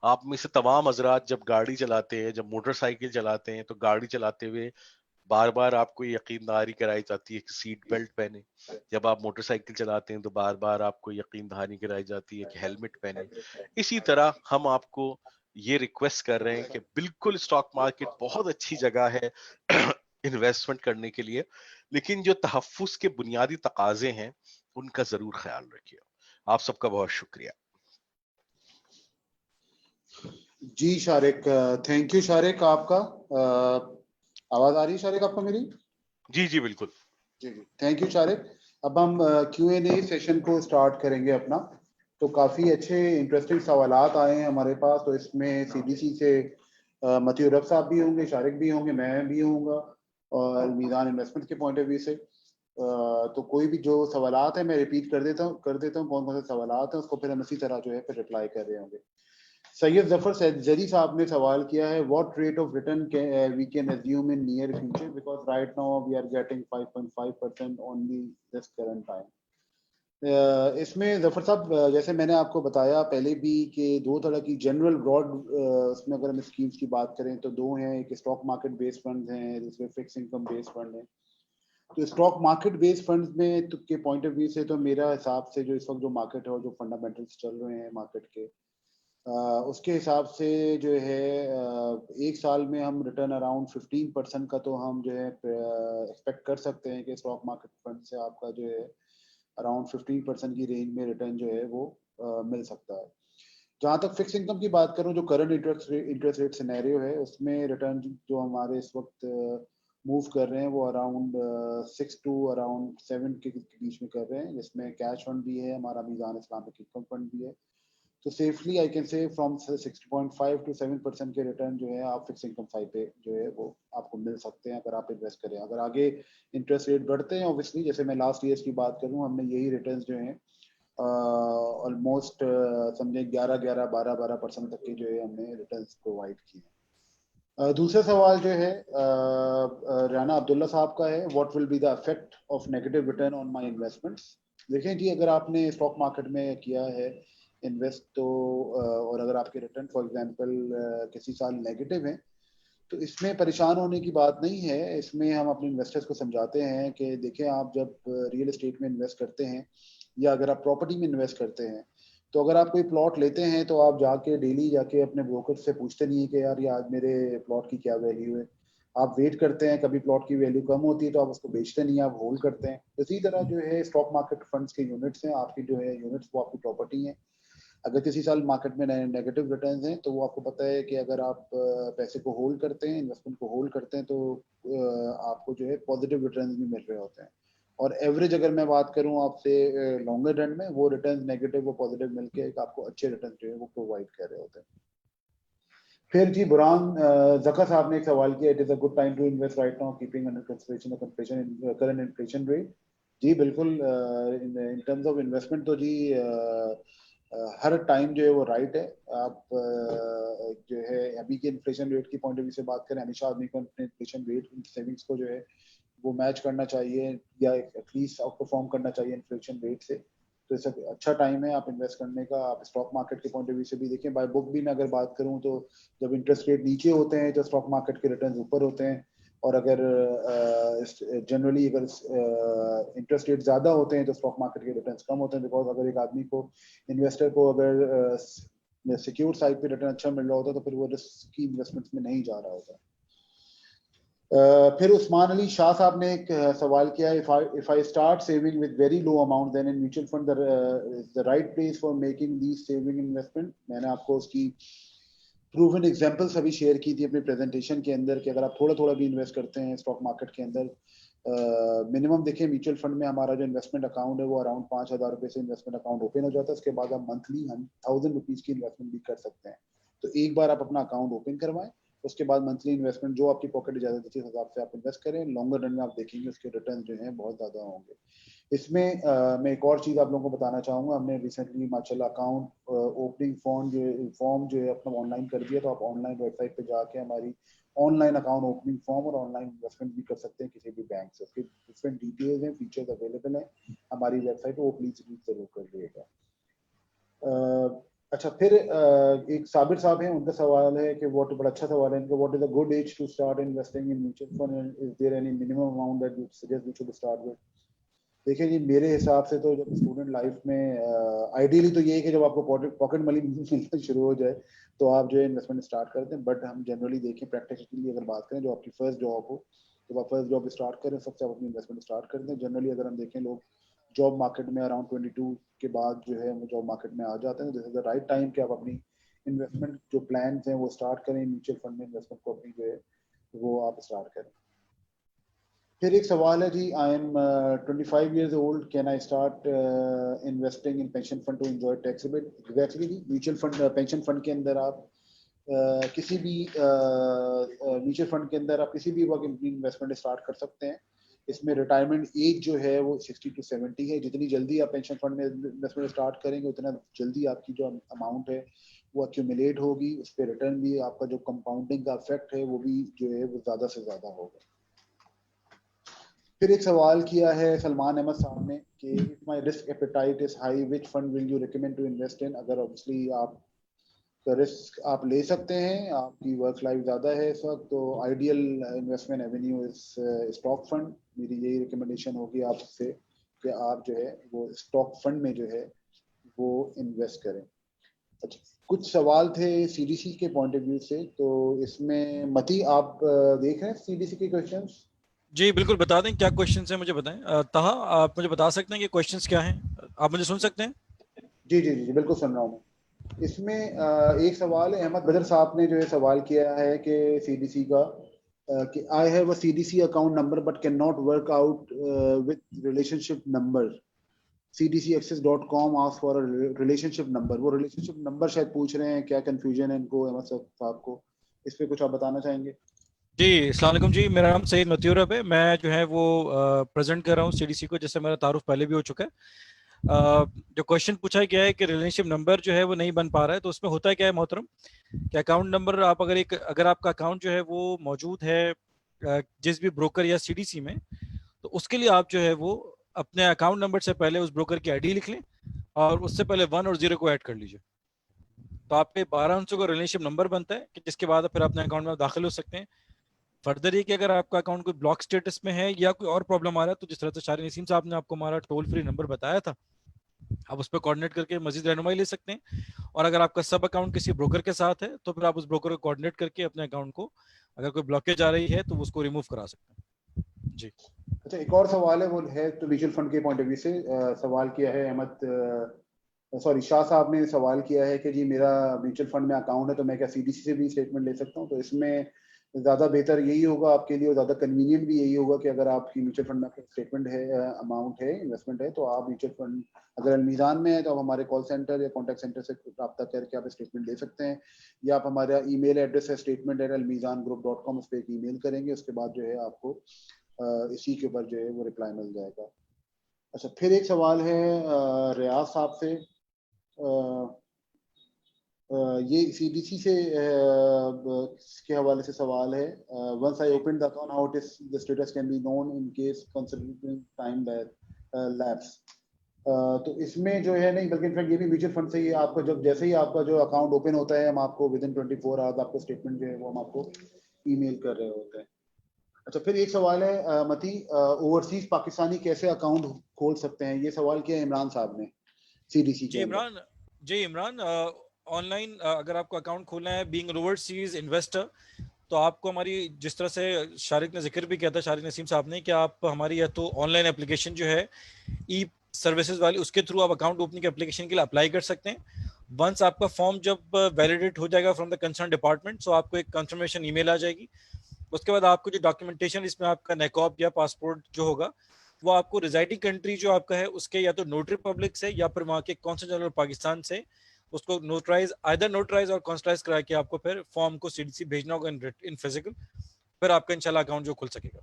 B: आप में से तमाम हजरात जब गाड़ी चलाते हैं, जब मोटरसाइकिल चलाते हैं, तो गाड़ी चलाते हुए बार बार आपको यकीनदारी कराई जाती है कि सीट बेल्ट पहने। जब आप मोटरसाइकिल चलाते हैं तो बार बार आपको यकीनदारी कराई जाती है कि हेलमेट पहने। इसी तरह हम आपको ये रिक्वेस्ट कर रहे हैं कि बिल्कुल स्टॉक मार्केट बहुत अच्छी जगह है इन्वेस्टमेंट करने के लिए, लेकिन जो तहफ्फुज के बुनियादी तकाजे हैं उनका जरूर ख्याल रखिए। आप सबका बहुत शुक्रिया।
A: जी शारिक, थैंक यू शारिक। आपका आवाज आ रही है शारिक आपको मेरी?
B: जी जी बिल्कुल।
A: जी जी, थैंक यू शारिक। अब हम Q&A सेशन को स्टार्ट करेंगे अपना। तो काफ़ी अच्छे इंटरेस्टिंग सवालात आए हैं हमारे पास। तो इसमें सीडीसी से मती रब साहब भी होंगे, शारिक भी होंगे, मैं भी होऊंगा, और मीज़ान इन्वेस्टमेंट के पॉइंट ऑफ व्यू से। तो कोई भी जो सवालात है मैं रिपीट कर देता हूँ कौन कौन से सवालात हैं, उसको फिर हम इसी तरह जो है फिर रिप्लाई कर रहे होंगे। सैयद जफर जरी साहब ने सवाल किया है, what rate of return we can assume in near future, because right now we are getting 5.5% only this current time. इसमें जफर साहब, जैसे मैंने आपको बताया पहले भी कि दो तरह की जनरल ब्रॉड, उसमें अगर हम स्कीम्स की बात करें तो दो हैं। एक स्टॉक मार्केट बेस्ड फंड हैं, दूसरे फिक्स इनकम बेस्ड फंड हैं। तो स्टॉक मार्केट बेस्ड फंड्स में तो के पॉइंट ऑफ व्यू से तो मेरा हिसाब से जो इस वक्त जो मार्केट है और जो फंडामेंटल्स चल रहे हैं मार्केट के, उसके हिसाब से जो है एक साल में हम रिटर्न अराउंड 15% का तो हम जो है एक्सपेक्ट कर सकते हैं कि स्टॉक मार्केट फंड से आपका जो है अराउंड 15% की रेंज में रिटर्न जो है वो मिल सकता है। जहां तक फिक्स इनकम की बात करूं, जो करंट इंटरेस्ट रेट सिनेरियो है, उसमें रिटर्न जो हमारे इस वक्त मूव कर रहे हैं वो अराउंड 6 टू अराउंड 7 के बीच में कर रहे हैं, जिसमें कैश फंड भी है, हमारा मीज़ान इस्लामिक इनकम फंड भी है। तो सेफली आई कैन से फ्रॉम 6.5 to 7% के रिटर्न जो है आप फिक्स इनकम साइड पे जो है वो आपको मिल सकते हैं अगर आप इन्वेस्ट करें। अगर आगे इंटरेस्ट रेट बढ़ते हैं, ऑब्वियसली जैसे मैं लास्ट ईयर की बात करूं, हमने यही रिटर्न जो है ऑलमोस्ट समझे 11-12% तक के जो है हमने रिटर्न प्रोवाइड किए। दूसरा सवाल जो है राना अब्दुल्ला साहब का है, what will be the effect of negative return on my investments. देखें जी, अगर आपने स्टॉक मार्केट में किया है इन्वेस्ट तो और अगर आपके रिटर्न फॉर एग्जांपल किसी साल नेगेटिव है, तो इसमें परेशान होने की बात नहीं है। इसमें हम अपने इन्वेस्टर्स को समझाते हैं कि देखें, आप जब रियल एस्टेट में इन्वेस्ट करते हैं या अगर आप प्रॉपर्टी में इन्वेस्ट करते हैं, तो अगर आप कोई प्लॉट लेते हैं तो आप जाके डेली जाके अपने ब्रोकर से पूछते नहीं है कि यार ये आज मेरे प्लॉट की क्या वैल्यू है। आप वेट करते हैं, कभी प्लॉट की वैल्यू कम होती है तो आप उसको बेचते नहीं, आप होल्ड करते हैं। इसी तरह जो है स्टॉक मार्केट फंड्स के यूनिट्स हैं, आपकी जो है यूनिट्स वो आपकी प्रॉपर्टी है। अगर किसी साल मार्केट में नेगेटिव रिटर्न्स हैं तो वो आपको पता है कि अगर आप पैसे को होल्ड करते हैं, इन्वेस्टमेंट को होल्ड करते हैं, तो आपको जो है पॉजिटिव रिटर्न्स भी मिल रहे होते हैं। और एवरेज अगर मैं बात करूं आपसे लॉन्गर रन में, वो रिटर्न्स नेगेटिव वो पॉजिटिव मिलके एक आपको अच्छे रिटर्न जो है वो प्रोवाइड कर रहे होते हैं। फिर जी बुरहान जका साहब ने एक सवाल किया, it is a good time to invest right now keeping under consideration current inflation rate. जी बिल्कुल, इन टर्म्स ऑफ इन्वेस्टमेंट तो जी हर टाइम जो है वो राइट है। आप जो है अभी के इन्फ्लेशन रेट की पॉइंट ऑफ व्यू से बात करें, हमेशा आदमी को अपने इन्फ्लेशन रेट सेविंग्स को जो है वो मैच करना चाहिए या एटलीस्ट आउट परफॉर्म करना चाहिए इन्फ्लेशन रेट से। तो इस अच्छा टाइम है आप इन्वेस्ट करने का। आप स्टॉक मार्केट के पॉइंट ऑफ व्यू से भी देखें, बाय बुक भी मैं अगर बात करूं तो जब इंटरेस्ट रेट नीचे होते हैं तो स्टॉक मार्केट के रिटर्न ऊपर होते हैं, और अगर जनरली अगर इंटरेस्ट रेट ज्यादा होते हैं तो स्टॉक मार्केट के रिटर्न कम होते हैं। बिकॉज अगर एक आदमी को, इन्वेस्टर को अगर सिक्योर साइड पे रिटर्न अच्छा मिल रहा होता है तो फिर वो रिस्क की इन्वेस्टमेंट्स में नहीं जा रहा होता। फिर उस्मान अली शाह साहब ने एक सवाल किया, if I start saving with very low amount then in mutual fund is the right place for making these saving investment। मैंने आपको उसकी प्रूवन एग्जांपल्स अभी शेयर की थी अपने प्रेजेंटेशन के अंदर कि अगर आप थोड़ा थोड़ा भी इन्वेस्ट करते हैं स्टॉक मार्केट के अंदर, मिनिमम देखिए म्यूचुअल फंड में हमारा जो इन्वेस्टमेंट अकाउंट है वो अराउंड 5,000 रुपए से इन्वेस्टमेंट अकाउंट ओपन हो जाता है। उसके बाद आप मंथली 1,000 रुपीज की इन्वेस्टमेंट भी कर सकते हैं। तो एक बार आप अपना अकाउंट ओपन करवाएं, उसके बाद मंथली इन्वेस्टमेंट जो आपकी पॉकेट इजाजत देती है उस हिसाब से आप इन्वेस्ट करें। लॉन्गर रन में आप देखेंगे उसके रिटर्न जो है बहुत ज्यादा होंगे। इसमें मैं एक और चीज आप लोगों को बताना चाहूंगा, हमने रिसेंटली माशाल्लाह अकाउंट ओपनिंग फॉर्म जो है अपना ऑनलाइन कर दिया। तो आप ऑनलाइन वेबसाइट पे जाके हमारी ऑनलाइन अकाउंट ओपनिंग फॉर्म और ऑनलाइन इन्वेस्टमेंट भी कर सकते हैं किसी भी बैंक से। उसके डिफरेंट डिटेल्स हैं, फीचर्स अवेलेबल हैं हमारी वेबसाइट, वो प्लीज जरूर कर लीजिएगा। अच्छा, फिर एक साबिर साहब हैं, उनका सवाल है कि व्हाट, बड़ा अच्छा सवाल है इनका, what is a good age to start investing in mutual fund, is there any minimum amount that you suggest we should start with. देखिए जी, मेरे हिसाब से तो जब स्टूडेंट लाइफ में आइडियली तो ये है कि जब आपको पॉकेट मनी मिलना शुरू हो जाए तो आप जो है इन्वेस्टमेंट स्टार्ट कर दें। बट हम जनरली देखें प्रैक्टिकली अगर बात करें, जो आपकी फर्स्ट जॉब हो, जब आप फर्स्ट जॉब स्टार्ट करें सबसे आप अपनी इन्वेस्टमेंट स्टार्ट कर दें। जनरली अगर हम देखें, लोग जॉब मार्केट में अराउंड 22 के बाद जो है वो जॉब मार्केट में आ जाते हैं। This is the right time कि आप अपनी इन्वेस्टमेंट जो प्लान हैं वो स्टार्ट करें, म्यूचुअल फंड में इन्वेस्टमेंट को अपनी जो है वो आप स्टार्ट करें। फिर एक सवाल है जी, I am 25 years old, can I start investing in pension fund to enjoy tax benefit. Exactly जी, म्यूचुअल फंड पेंशन फंड के अंदर आप किसी भी म्यूचुअल फंड के अंदर आप किसी भी वक्त इन्वेस्टमेंट स्टार्ट कर सकते हैं। इसमें रिटायरमेंट एज जो है वो 60 to 70 है। जितनी जल्दी आप पेंशन फंड में इन्वेस्टमेंट स्टार्ट करेंगे उतना जल्दी आपकी जो अमाउंट है वो एक्यूमुलेट होगी, उस पर रिटर्न भी, आपका जो कंपाउंडिंग का इफेक्ट है वो भी जो है वो ज्यादा से ज्यादा होगा। फिर एक सवाल किया है सलमान अहमद साहब ने कि if my risk appetite is high which fund will you recommend to invest in. अगर ऑब्वियसली आप रिस्क आप ले सकते हैं, आपकी वर्क लाइफ ज़्यादा है इस वक्त, तो ideal investment Avenue is stock fund. मेरी यही रिकमेंडेशन होगी आपसे कि आप जो है वो स्टॉक फंड में जो है वो इन्वेस्ट करें। अच्छा, कुछ सवाल थे सीडीसी के पॉइंट ऑफ व्यू से, तो इसमें मती आप देख रहे हैं सीडीसी के क्वेश्चंस?
C: जी बिल्कुल, बता दें क्या क्वेश्चंस हैं, मुझे बताएं। ताहा, आप मुझे बता सकते हैं कि क्वेश्चंस क्या हैं? आप मुझे सुन सकते हैं?
A: जी जी जी बिल्कुल सुन रहा हूँ मैं। इसमें एक सवाल है, अहमद बदर साहब ने जो है सवाल किया है कि सीडीसी का कि I have a CDC account number but can not work out with relationship number. cdcaccess.com ask for a relationship number. वो रिलेशनशिप नंबर शायद पूछ रहे हैं, क्या कंफ्यूजन है इनको अहमद साहब को, इस पे कुछ आप बताना चाहेंगे?
C: जी अस्सलाम वालेकुम जी, मेरा नाम सईद मतियूरब है। मैं जो है वो प्रेजेंट कर रहा हूँ सीडीसी को, जैसे मेरा तारुफ पहले भी हो चुका है। जो क्वेश्चन पूछा गया है कि रिलेशनशिप नंबर जो है वो नहीं बन पा रहा है, तो उसमें होता है क्या है मोहतरम, कि अकाउंट नंबर आप अगर आपका अकाउंट जो है वो मौजूद है जिस भी ब्रोकर या सीडीसी में, तो उसके लिए आप जो है वो अपने अकाउंट नंबर से पहले उस ब्रोकर की आईडी लिख लें और उससे पहले 1 और 0 को ऐड कर लीजिए। तो आपके 12 अंकों का रिलेशनशिप नंबर बनता है कि जिसके बाद फिर अपने अकाउंट में दाखिल हो सकते हैं। फर्दर ये कि अगर आपका अकाउंट कोई ब्लॉक स्टेटस में है या कोई और प्रॉब्लम आ रहा है, तो जिस तरह से शारिक नसीम साहब ने आपको हमारा टोल फ्री नंबर बताया था, आप उस पर कोऑर्डिनेट करके मजीद रहनुमाई ले सकते हैं। और अगर आपका सब अकाउंट किसी ब्रोकर के साथ है, तो फिर आप उस ब्रोकर को कोऑर्डिनेट करके अपने अकाउंट को, अगर कोई ब्लॉकेज आ रही है तो उसको रिमूव करा सकते हैं जी।
A: अच्छा, एक और सवाल है, वो है तो म्यूचुअल फंड के पॉइंट ऑफ व्यू से सवाल किया है अहमद सॉरी शाह साहब ने सवाल किया है कि जी मेरा म्यूचुअल फंड में अकाउंट है तो मैं क्या सीडीसी से भी स्टेटमेंट ले सकता हूँ? तो इसमें ज़्यादा बेहतर यही होगा आपके लिए और ज़्यादा कन्वीनियंट भी यही होगा कि अगर आपकी म्यूचुअल फंड में आपका स्टेटमेंट है, अमाउंट है, इन्वेस्टमेंट है, तो आप म्यूचुअल फंड अगर अलमीज़ान में है तो आप हमारे कॉल सेंटर या कॉन्टैक्ट सेंटर से रब्ता करके आप स्टेटमेंट ले सकते हैं, या आप हमारा ईमेल एड्रेस है statement@almizangroup.com, उस पर एक ईमेल करेंगे, उसके बाद जो है आपको इसी के ऊपर जो है वो रिप्लाई मिल जाएगा। अच्छा, फिर एक सवाल है रियाज साहब से, ये सीडीसी से के हवाले से सवाल है। Once I open the account how it is the status can be known in case considering time lapse. तो इसमें जो है नहीं, बल्कि इनफैक्ट ये भी म्यूचुअल फंड से ही आपका जब जैसे ही आपका जो अकाउंट ओपन होता है, हम आपको विद इन 24 आवर्स आपको स्टेटमेंट जो है वो हम आपको ईमेल कर रहे होते हैं। अच्छा, फिर एक सवाल है मती, ओवरसीज पाकिस्तानी कैसे अकाउंट खोल सकते हैं? ये सवाल किया इमरान साहब ने सीडीसी के अंदर।
C: जी इमरान, ऑनलाइन अगर आपको अकाउंट खोलना है बीइंग एन ओवरसीज इन्वेस्टर, तो आपको हमारी, जिस तरह से शारिक ने जिक्र भी किया था, शारिक नसीम साहब ने, कि आप हमारी या तो ऑनलाइन एप्लीकेशन जो है ई सर्विसेज वाली, उसके थ्रू आप अकाउंट ओपनिंग के एप्लीकेशन के लिए अप्लाई कर सकते हैं। वंस आपका फॉर्म जब वैलिडेट हो जाएगा फ्रॉम द कंसर्न डिपार्टमेंट, सो आपको एक कंफर्मेशन ईमेल आ जाएगी। उसके बाद आपको जो डॉक्यूमेंटेशन, इसमें आपका नेकॉप या पासपोर्ट जो होगा, वो आपको रिजाइडिंग कंट्री जो आपका है उसके या तो नोटरी पब्लिक से या फिर वहाँ के कौंसल जनरल पाकिस्तान से उसको नोटराइज, आइदर नोटराइज और कॉन्स्टराइज करा के आपको फिर फॉर्म को सीडीसी भेजना होगा इन फिजिकल, फिर आपका इंशाल्लाह अकाउंट जो खुल सकेगा।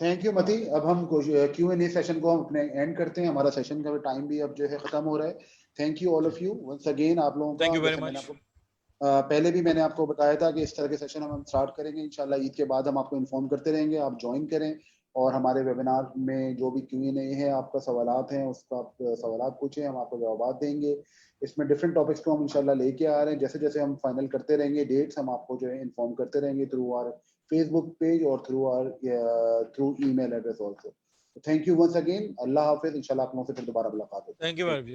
A: थैंक यू मती। अब हम Q&A सेशन को हम अपने एंड करते हैं, हमारा सेशन का टाइम भी अब जो है खत्म हो रहा है। Thank you all of you once again, आप लोगों
C: थैंक
A: का।
C: यू वेरी
A: जैसे मैंने
C: मच।
A: आपको पहले भी मैंने आपको बताया था कि इस तरह के सेशन हम स्टार्ट करेंगे इंशाल्लाह। ईद के बाद हम आपको इन्फॉर्म करते रहेंगे, आप ज्वाइन करें और हमारे वेबिनार में जो भी Q&A है, आपका सवालात हैं, उसका आप सवालात पूछें, हम आपको जवाब देंगे। इसमें डिफरेंट टॉपिक्स को हम इंशाल्लाह लेके आ रहे हैं। जैसे जैसे हम फाइनल करते रहेंगे डेट्स, हम आपको जो है इन्फॉर्म करते रहेंगे थ्रू आवर फेसबुक पेज और through email address also. Thank you once again, अल्लाह हाफिज। इंशाल्लाह आप लोगों से फिर दोबारा मुलाकात होगी।
C: Thank you.